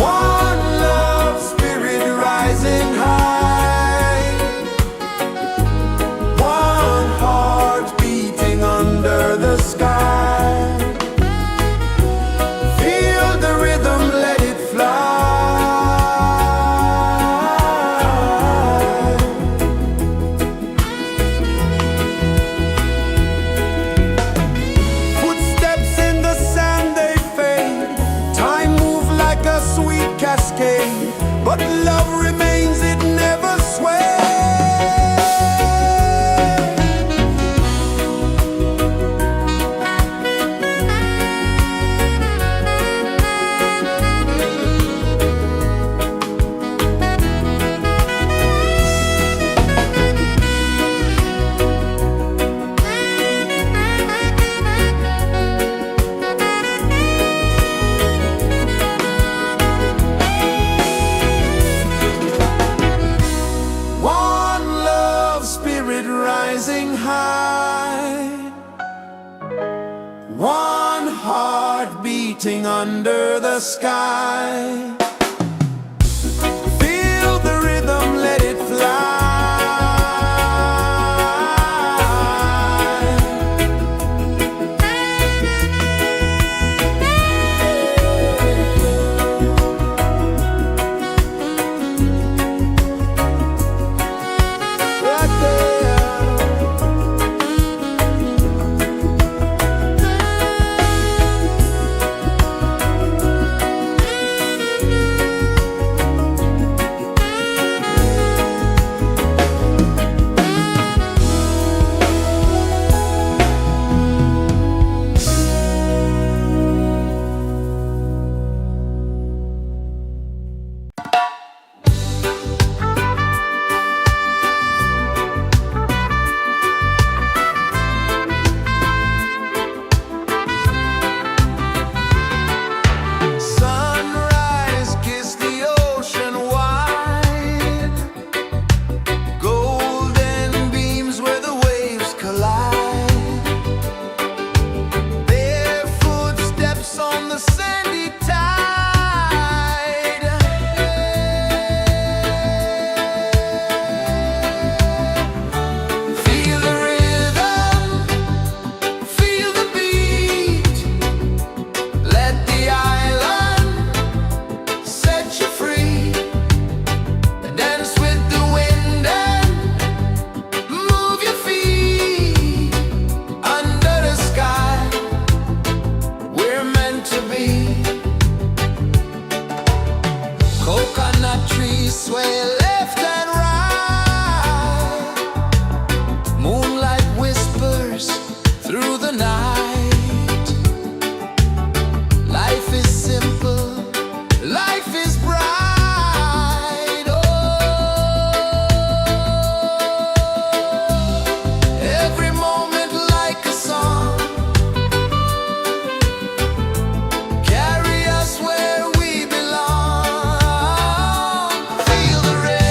Speaker 1: One love, spirit rising high. One heart beating under the sky. Feel the rhythm, let it fly. Footsteps in the sand, they fade. Time moves like a sweet cascade, but love remains, it never sways. One love, spirit rising high. One heart beating under the sky. Feel the rhythm, let it fly. Right there. Sunrise, kiss the ocean wide. Golden beams where the waves collide. Their footsteps on the sandy tide. Feel the rhythm, feel the beat. Let the island set you free. Dance with the wind and move your feet. Under the sky, we're meant to be. Coconut trees sway left and right. Moonlight whispers through the night. Life is simple, life is bright. Oh, every moment like a song. Carry us where we belong. Feel the rhythm.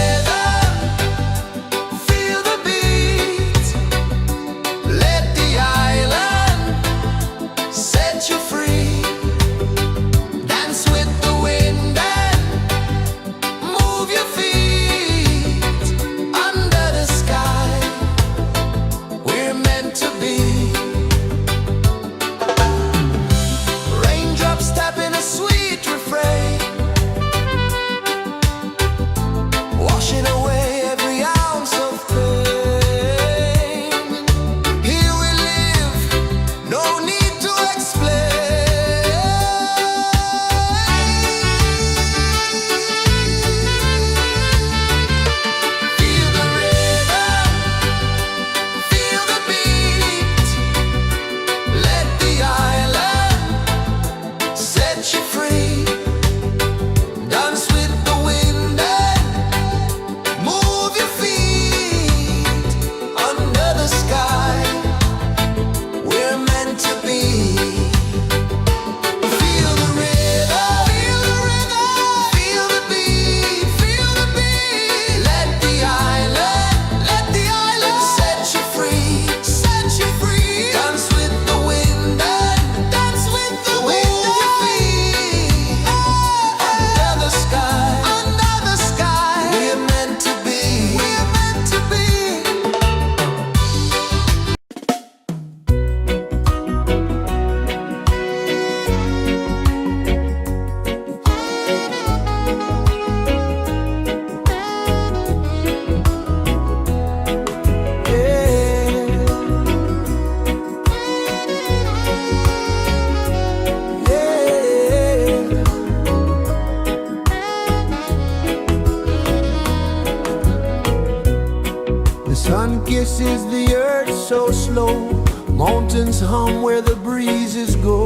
Speaker 1: kisses the earth so slow. Mountains hum where the breezes go.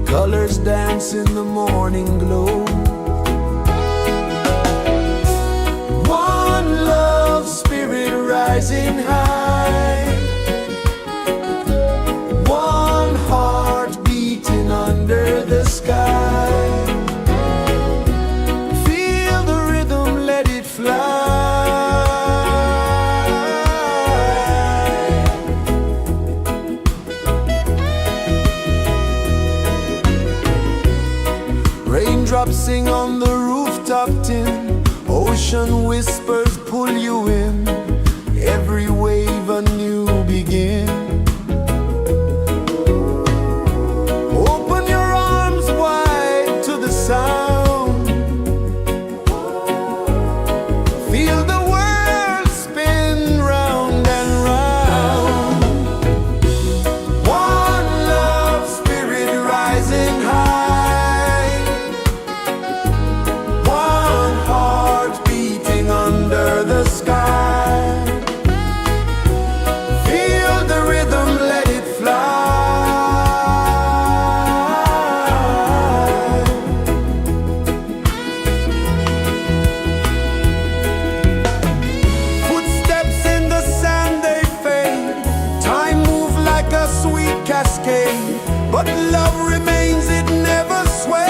Speaker 1: Colors dance in the morning glow. One love spirit rising high. One heart beating under the sky. Feel the rhythm, let it fly. Raindrops sing on the rooftop tin. Ocean whispers pull you in. Every wave a new begin. Open your arms wide to the sound. Feel the world spin round and round. One love spirit rising high. One heart beating under the sky. Feel the rhythm, let it fly. Footsteps in the sand, they fade. Time moves like a sweet cascade, but love remains, it never sways.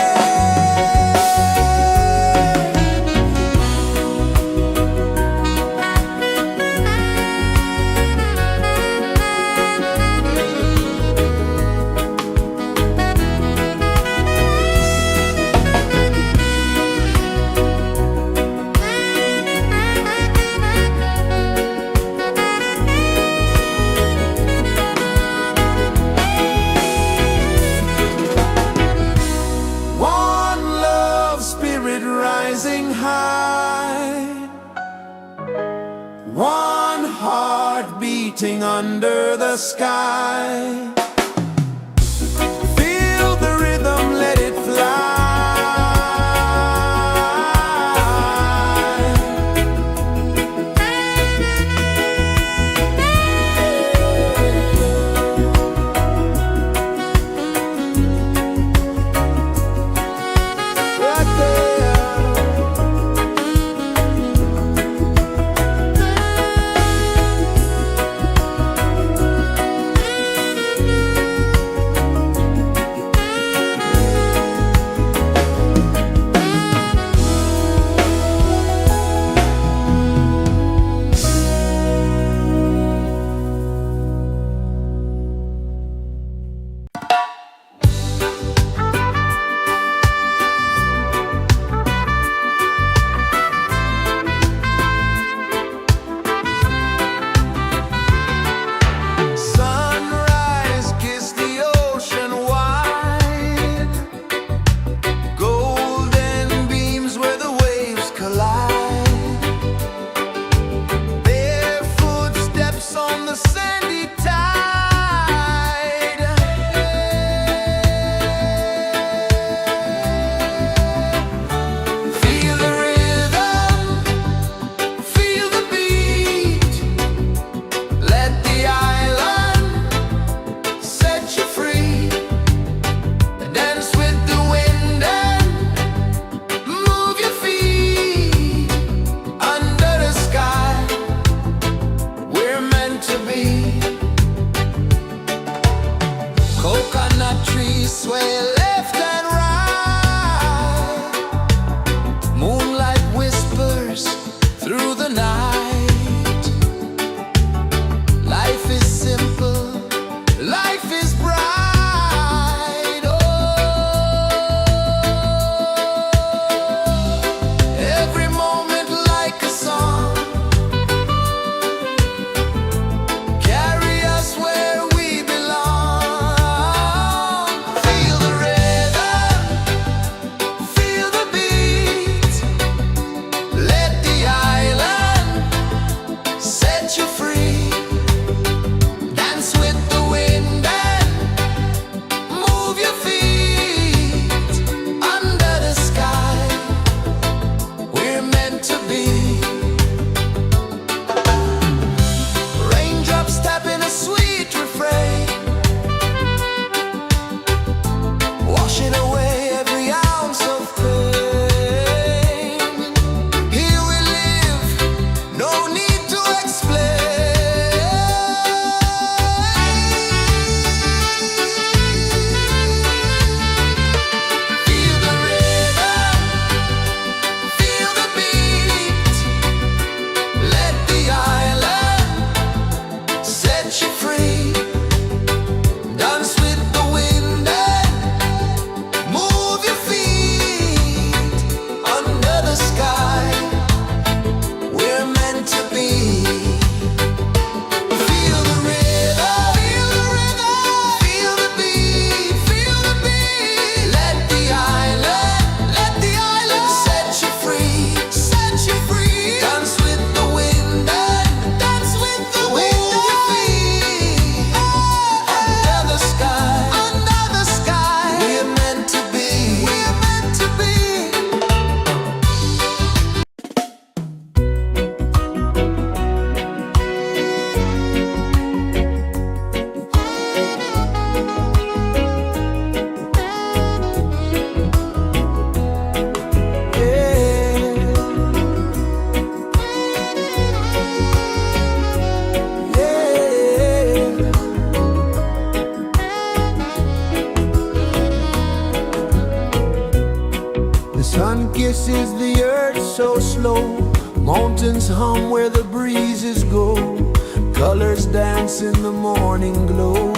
Speaker 1: One love spirit rising high. One heart beating under the sky. Feel the rhythm, let it fly. Right there. the earth so slow. Mountains hum where the breezes go. Colors dance in the morning glow.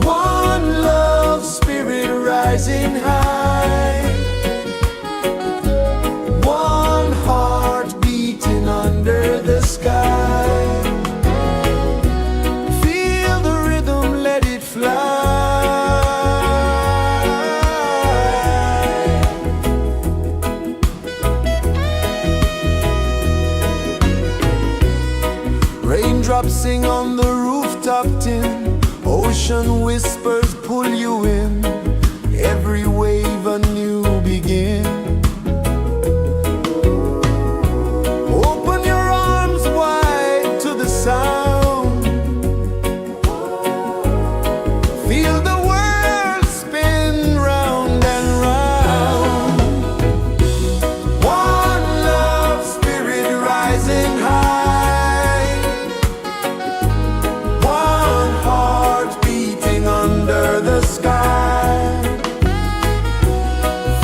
Speaker 1: One love spirit rising high. One heart beating under the sky. Feel the rhythm, let it fly. Raindrops sing on the rooftop tin. Ocean whispers pull you in. Every wave a new begin. Open your arms wide to the sound. Feel the world spin round and round. One love spirit rising high. One heart beating under the sky.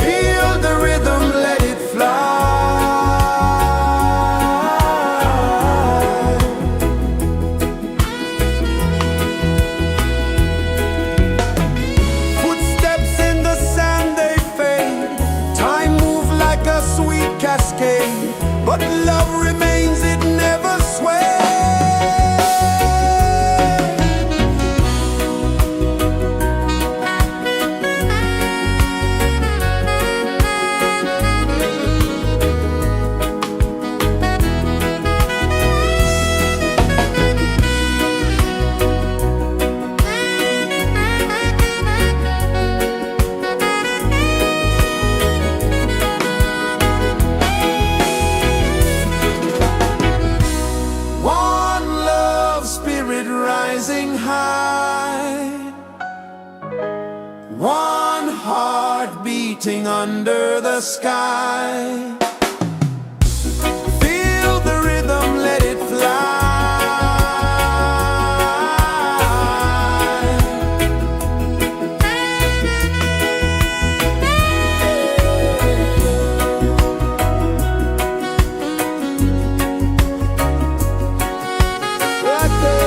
Speaker 1: Feel the rhythm, let it fly. Footsteps in the sand, they fade. Time moves like a sweet cascade, but love remains, it never sways. One love spirit rising high. One heart beating under the sky. Feel the rhythm, let it fly. Right there.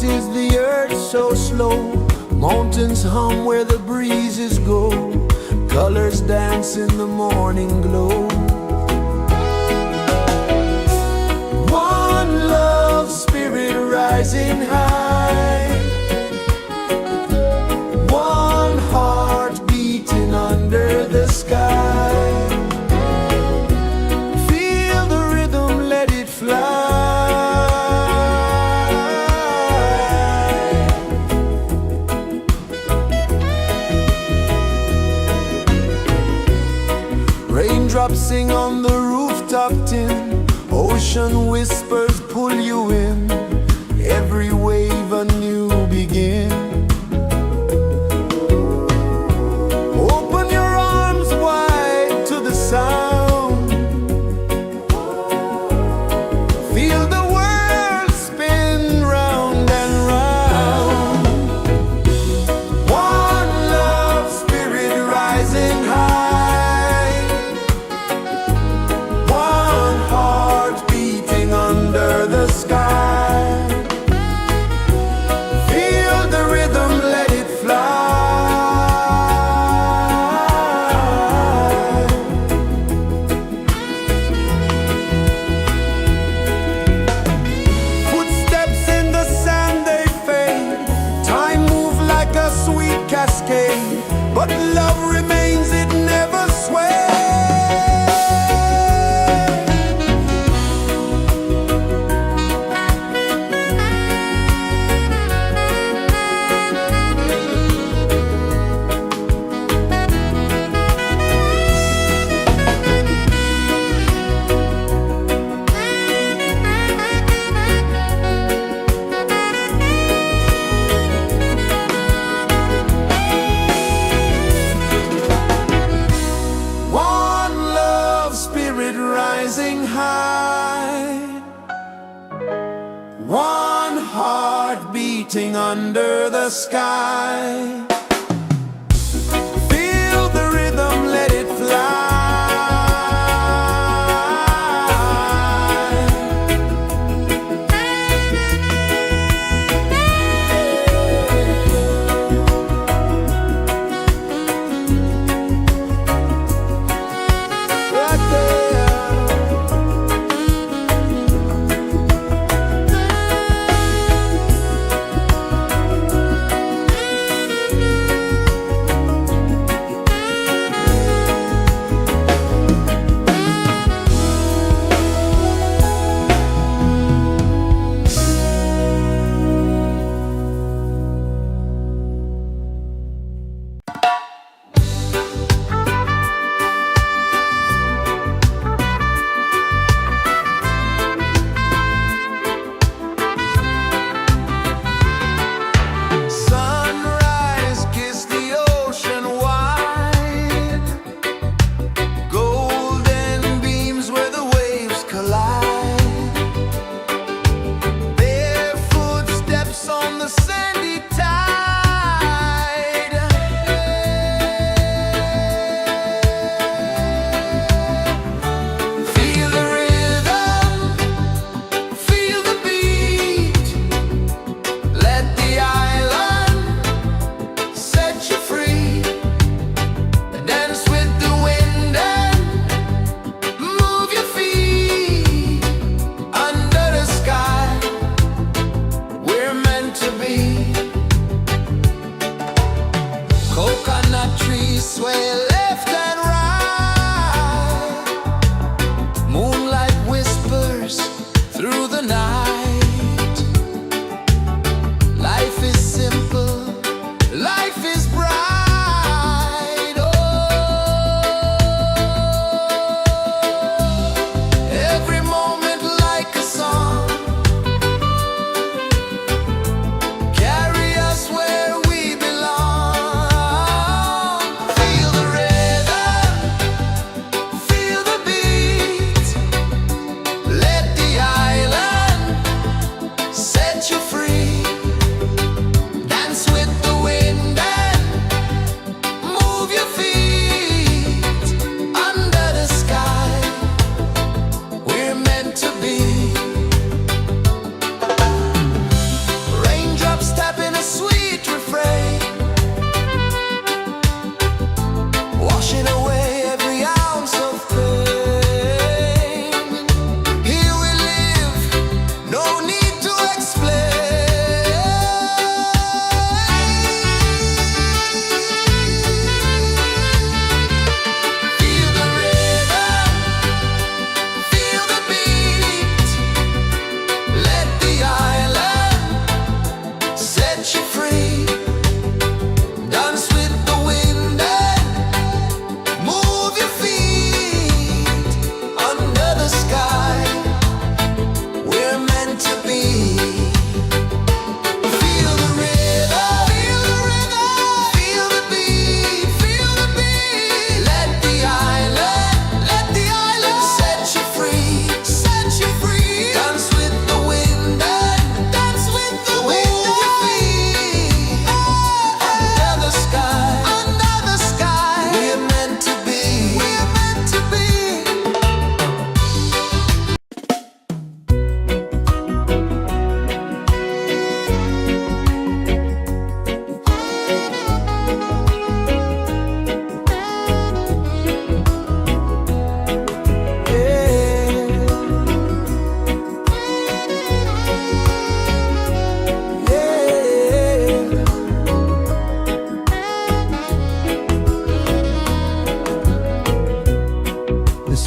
Speaker 1: is the earth so slow. Mountains hum where the breezes go. Colors dance in the morning glow. One love spirit rising high. One heart beating under the sky. Feel the rhythm, let it fly. Raindrops sing on the rooftop tin. Ocean whispers pull you in. Every wave a new begin. Open your arms wide to the sound. Feel the world spin round and round. One love spirit rising high. One heart beating under the sky. Feel the rhythm, let it fly. Footsteps in the sand, they fade. Time moves like a sweet cascade, but love remains, it never sways. One love spirit rising high. One heart beating under the sky. Feel the rhythm, let it fly. Right there.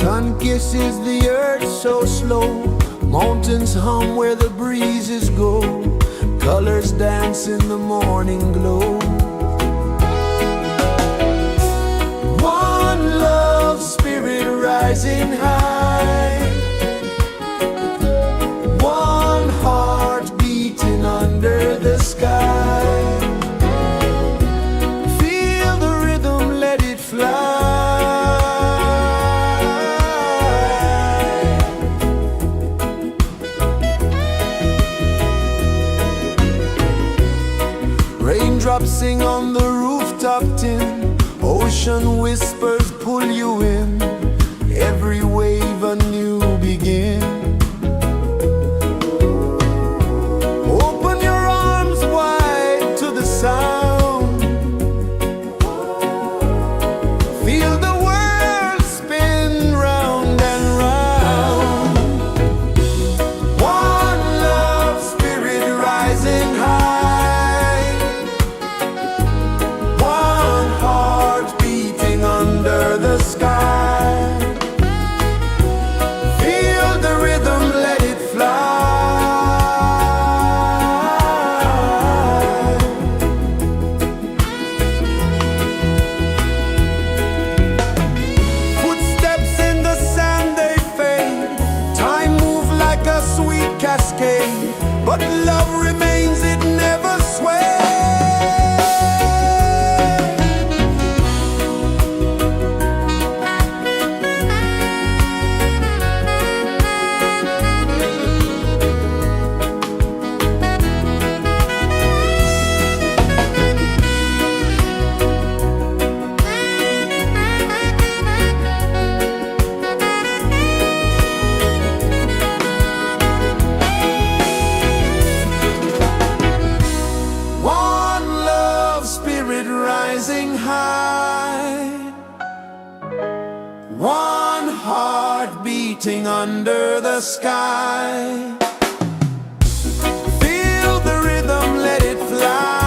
Speaker 1: Sun kisses the earth so slow, mountains hum where the breezes go, colors dance in the morning glow. One love spirit rising high, one heart beating under the sky. Feel the rhythm, let it fly. Raindrops sing on the rooftop tin, ocean whispers pull you in, every wave a new begin. Open your arms wide to the sound, feel the world spin round and round. One love spirit rising high, under the sky. Feel the rhythm, let it fly. Footsteps in the sand, they fade. Time moves like a sweet cascade, but love remains, it never sways. Rising high, one heart beating under the sky. Feel the rhythm, let it fly.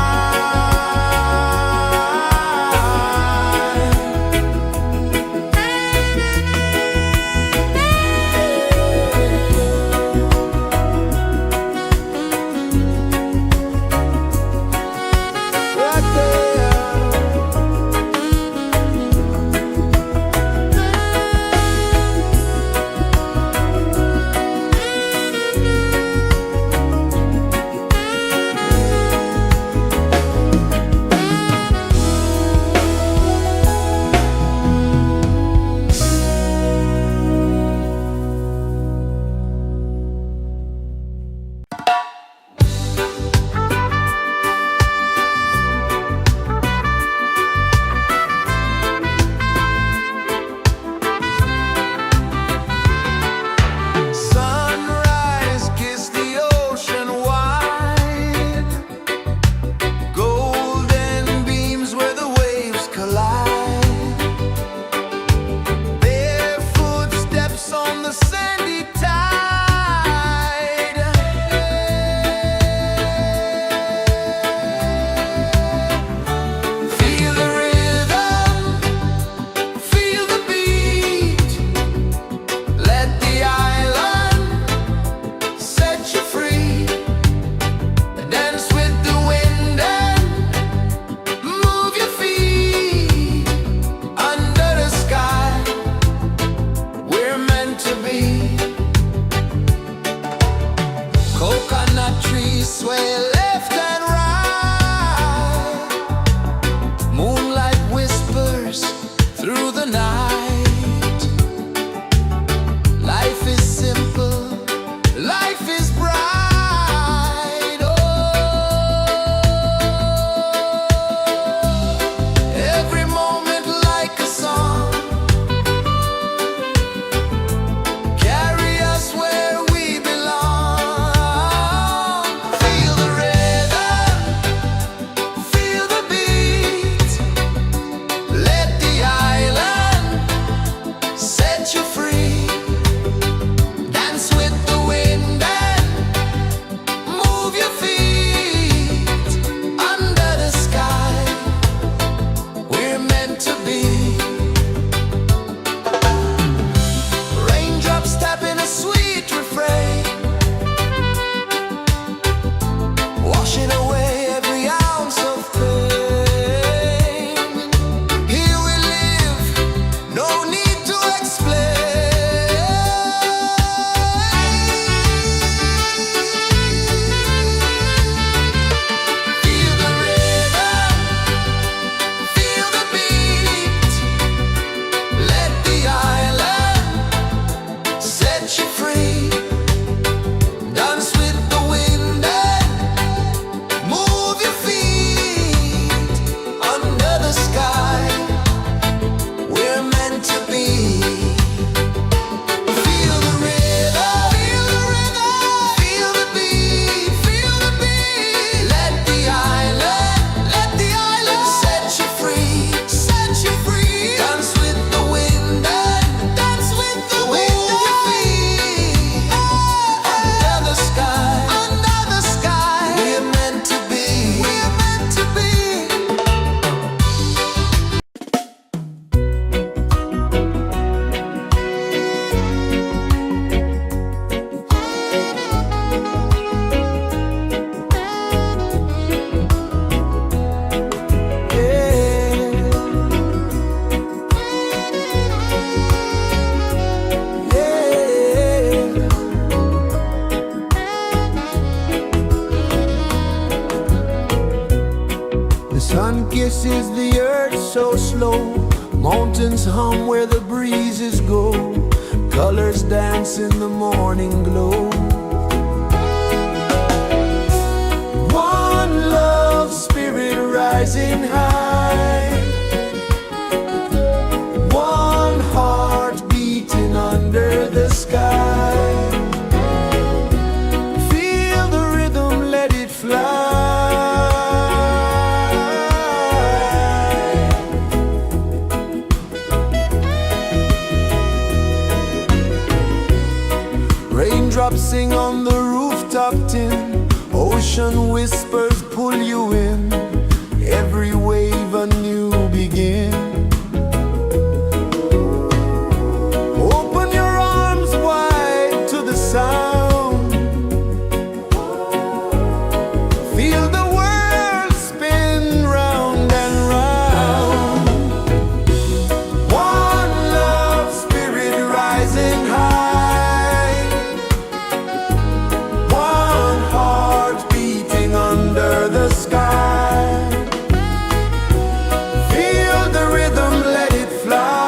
Speaker 1: is the earth so slow? Mountains hum where the breezes go. Colors dance in the morning glow. One love, spirit rising high. One heart beating under the sky. Feel the rhythm, let it fly. Raindrops sing on the rooftop tin. Ocean whispers pull you in. Every wave a new begin. Open your arms wide to the sound. Feel the world spin round and round. One love, spirit rising high. One heart beating under the sky. Feel the rhythm, let it fly.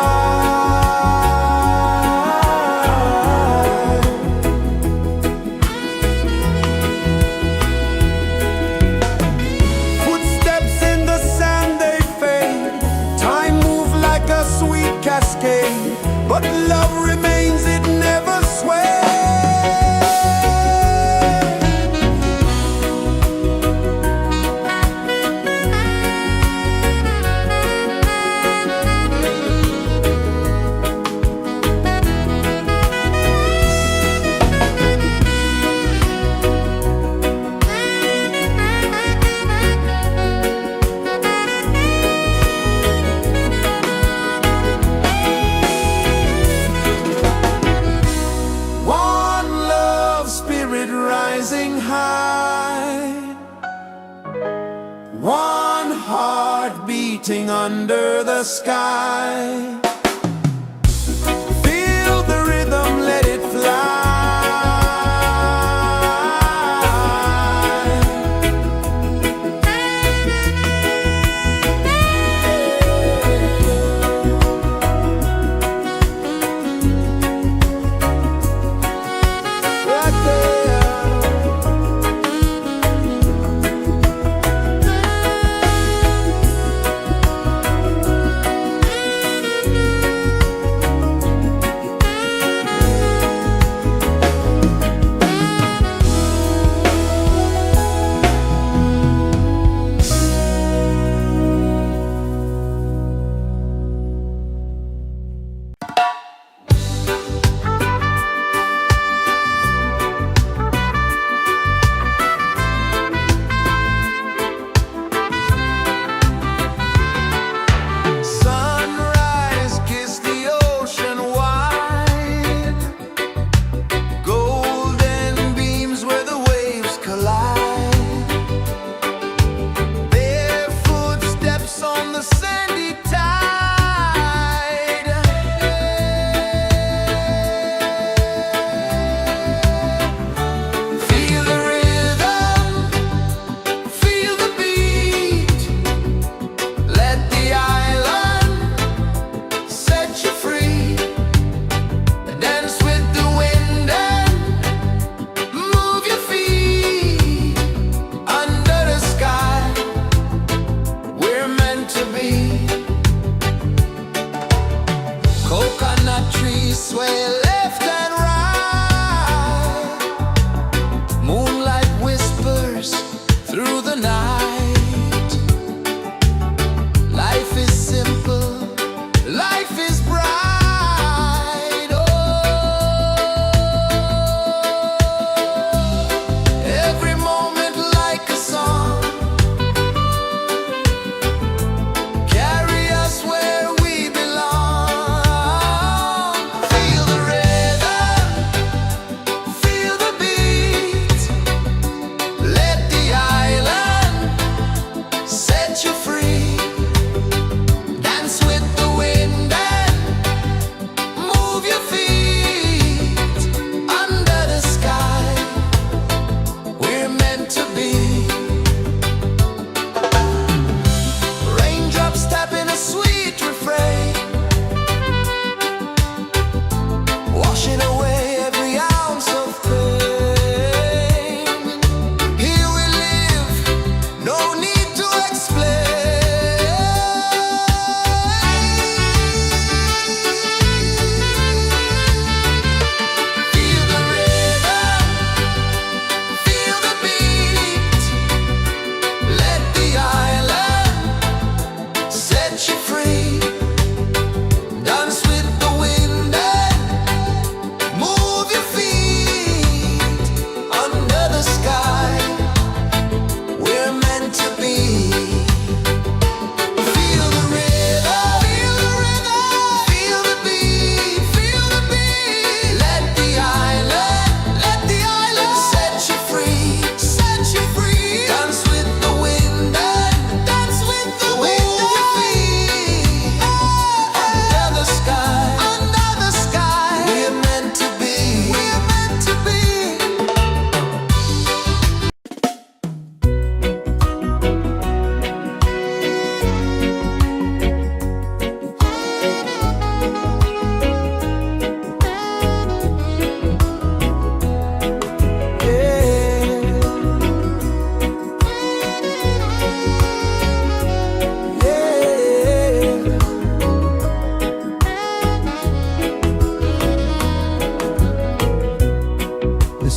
Speaker 1: Footsteps in the sand, they fade. Time moves like a sweet cascade, but love remains, it never sways. One love, spirit rising high. One heart beating under the sky. Feel the rhythm, let it fly. Right there. Sunrise, kiss the ocean wide. Golden beams where the waves collide. Their footsteps on the sandy tide. Feel the rhythm, feel the beat. Let the island set you free. Dance with the wind and move your feet. Under the sky, we're meant to be. Coconut trees sway left and right. Moonlight whispers through the night. Life is simple, life is bright. Oh, every moment like a song. Carry us where we belong. Feel the rhythm,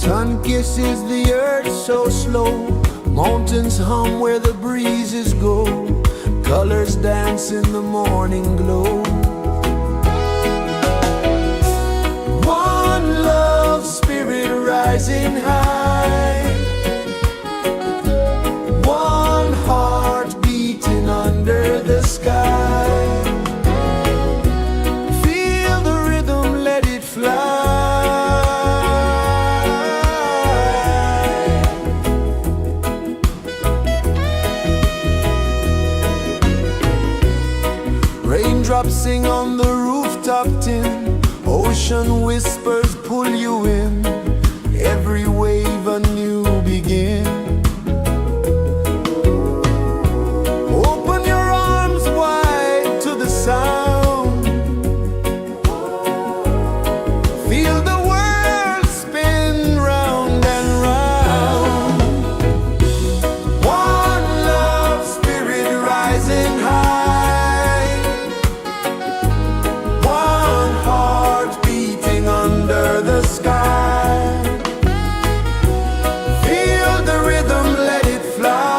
Speaker 1: Sun kisses the earth so slow, mountains hum where the breezes go, colors dance in the morning glow. One love, spirit rising high, one heart beating under the sky. Feel the rhythm, let it fly. Raindrops sing on the rooftop tin, ocean whispers pull you in, every wave a new begin. Open your arms wide to the sound, feel the world spin round and round. One love, spirit rising high, one heart beating under the sky. Feel the rhythm, let it fly.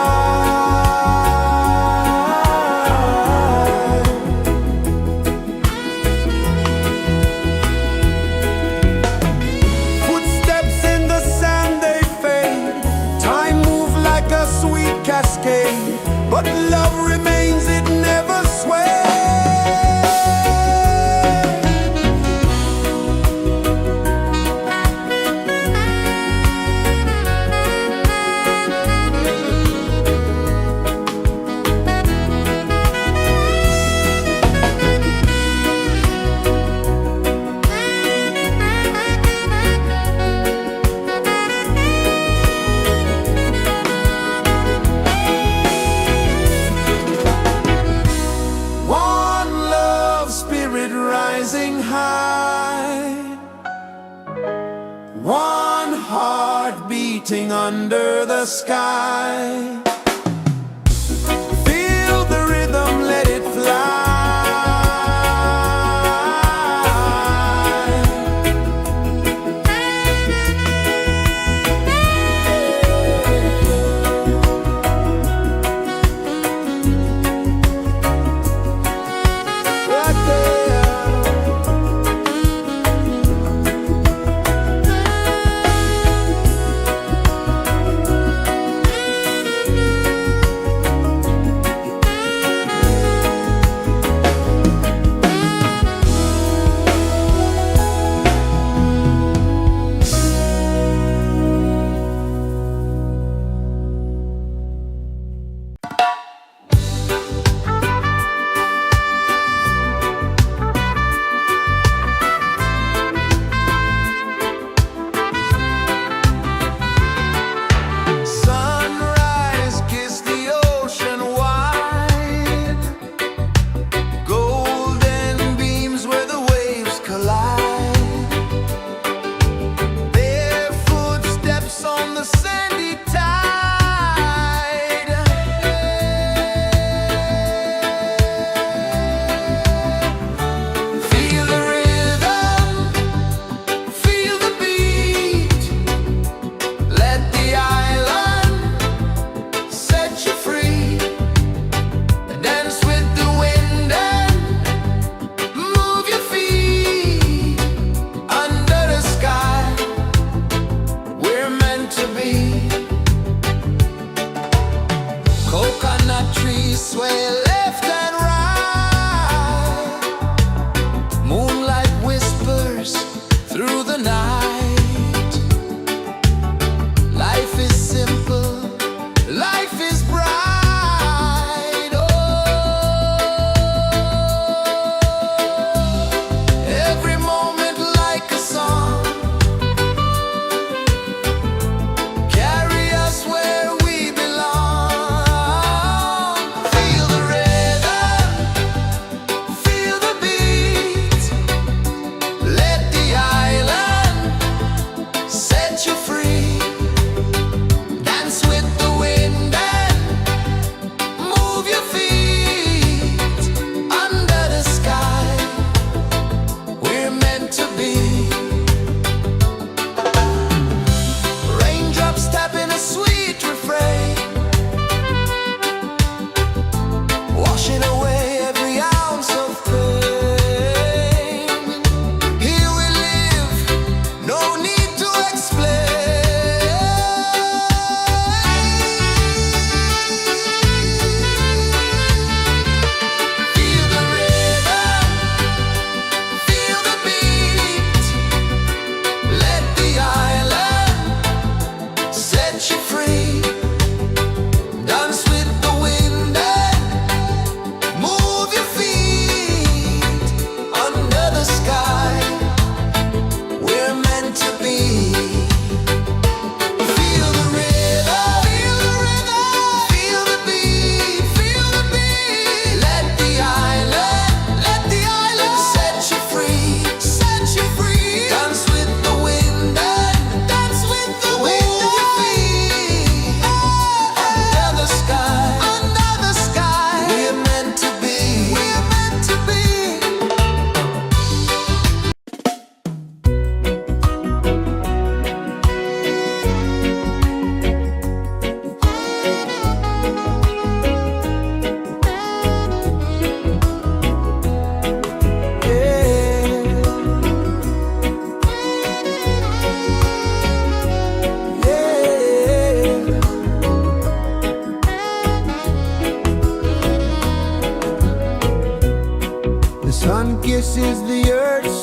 Speaker 1: Footsteps in the sand, they fade, time moves like a sweet cascade, but love remains, it never sways. One love, spirit rising high, one heart beating under the sky. Feel the rhythm, let it fly. Right there.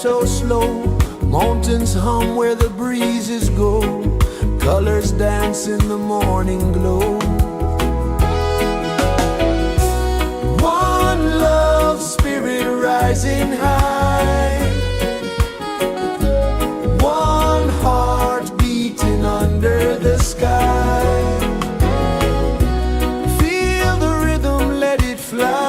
Speaker 1: so slow. Mountains hum where the breezes go. Colors dance in the morning glow. One love, spirit rising high. One heart beating under the sky. Feel the rhythm, let it fly.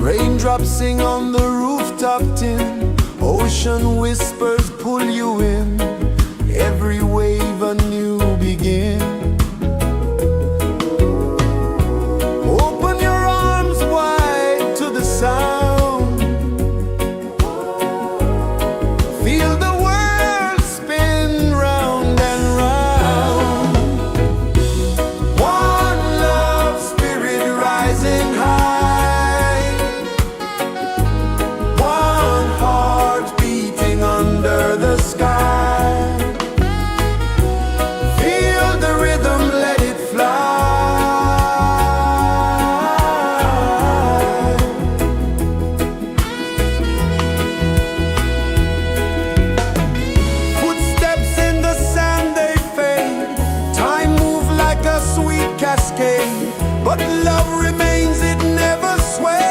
Speaker 1: Raindrops sing on the rooftop tin. Ocean whispers pull you in. Every wave a new begin. Open your arms wide to the sound. Feel the world spin round and round. One love, spirit rising high. One heart beating under the sky. Feel the rhythm, let it fly. Footsteps in the sand, they fade. Time moves like a sweet cascade, but love remains, it never sways.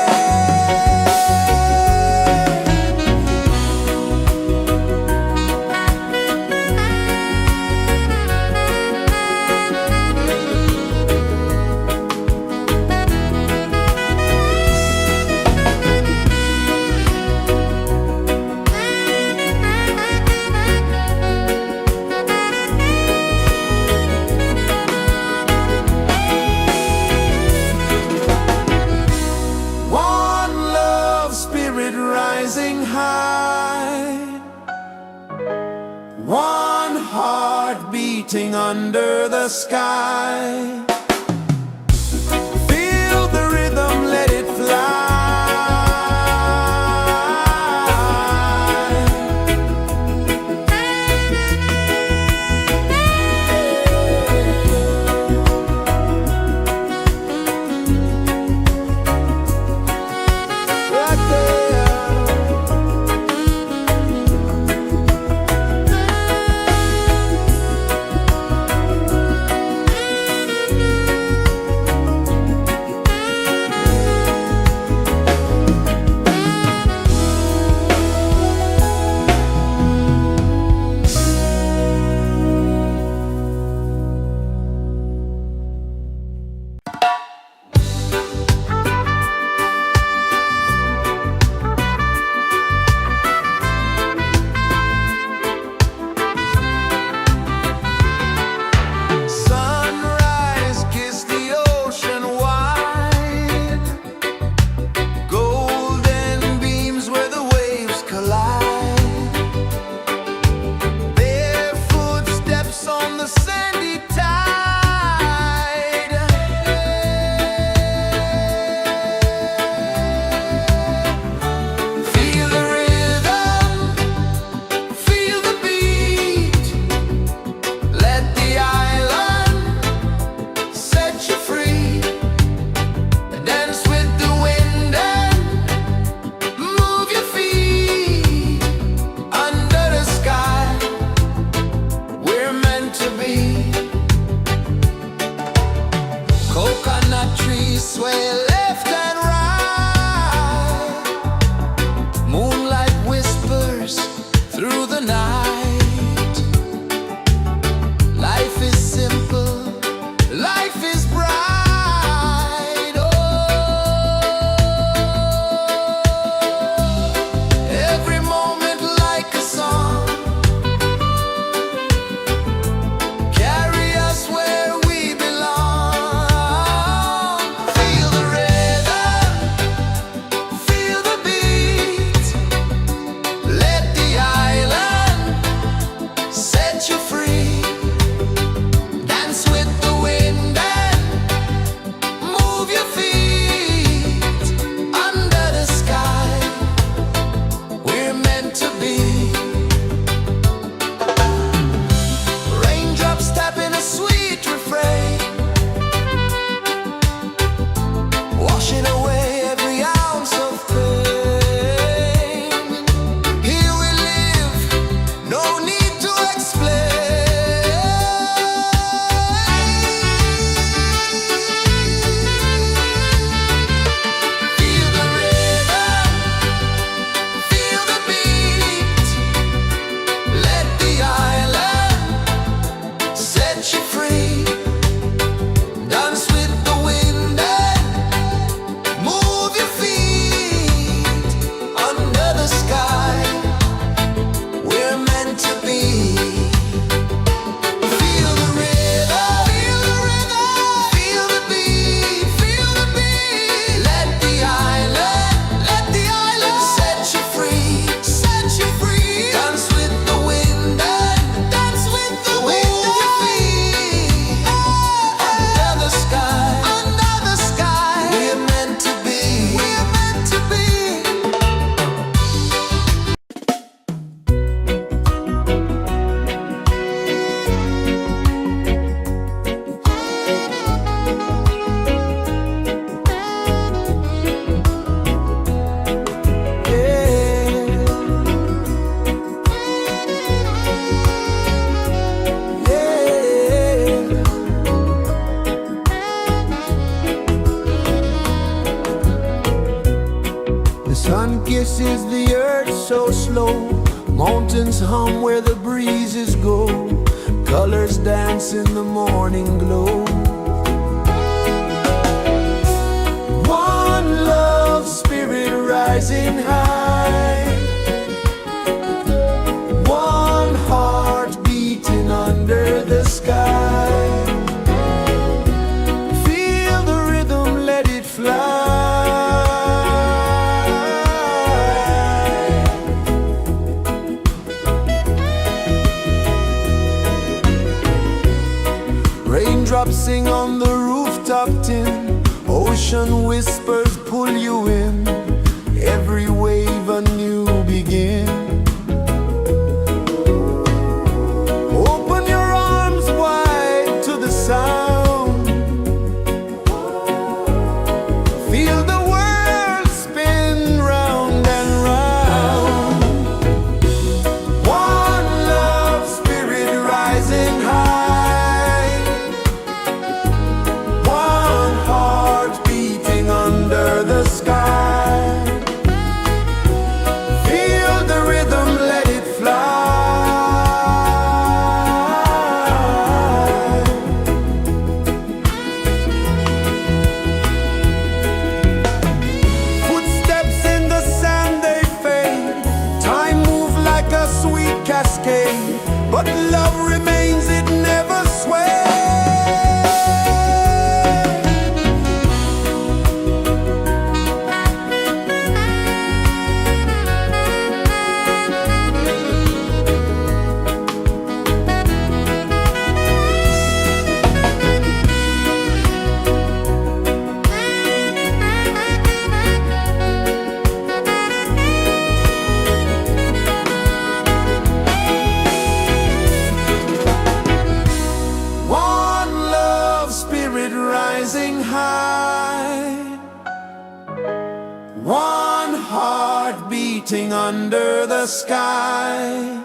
Speaker 1: One love, spirit rising high. One heart beating under the sky. Feel the rhythm, let it fly. Right there. Sunrise, kiss the ocean wide. Golden beams where the waves collide. Their footsteps on the sandy tide. Feel the rhythm, feel the beat. Let the island set you free. Dance with the wind and move your feet. Under the sky, we're meant to be. Coconut trees sway left and right. Moonlight whispers through the night. Life is simple, life is bright. Oh, every moment like a song. Carry us where we belong. Feel the rhythm. pulses the earth so slow. Mountains hum where the breezes go. Colors dance in the morning glow. One love spirit rising high. One heart beating under the sky. Feel the rhythm, let it fly. Raindrops sing on the rooftop tin. Ocean whispers pull you in. Every wave a new begin. Open your arms wide to the sound. Feel the world spin round and round. One love spirit rising high. One heart beating under the sky. Feel the rhythm, let it fly. Footsteps in the sand, they fade. Time moves like a sweet cascade, but love remains, it never sways. Rising high, one heart beating under the sky.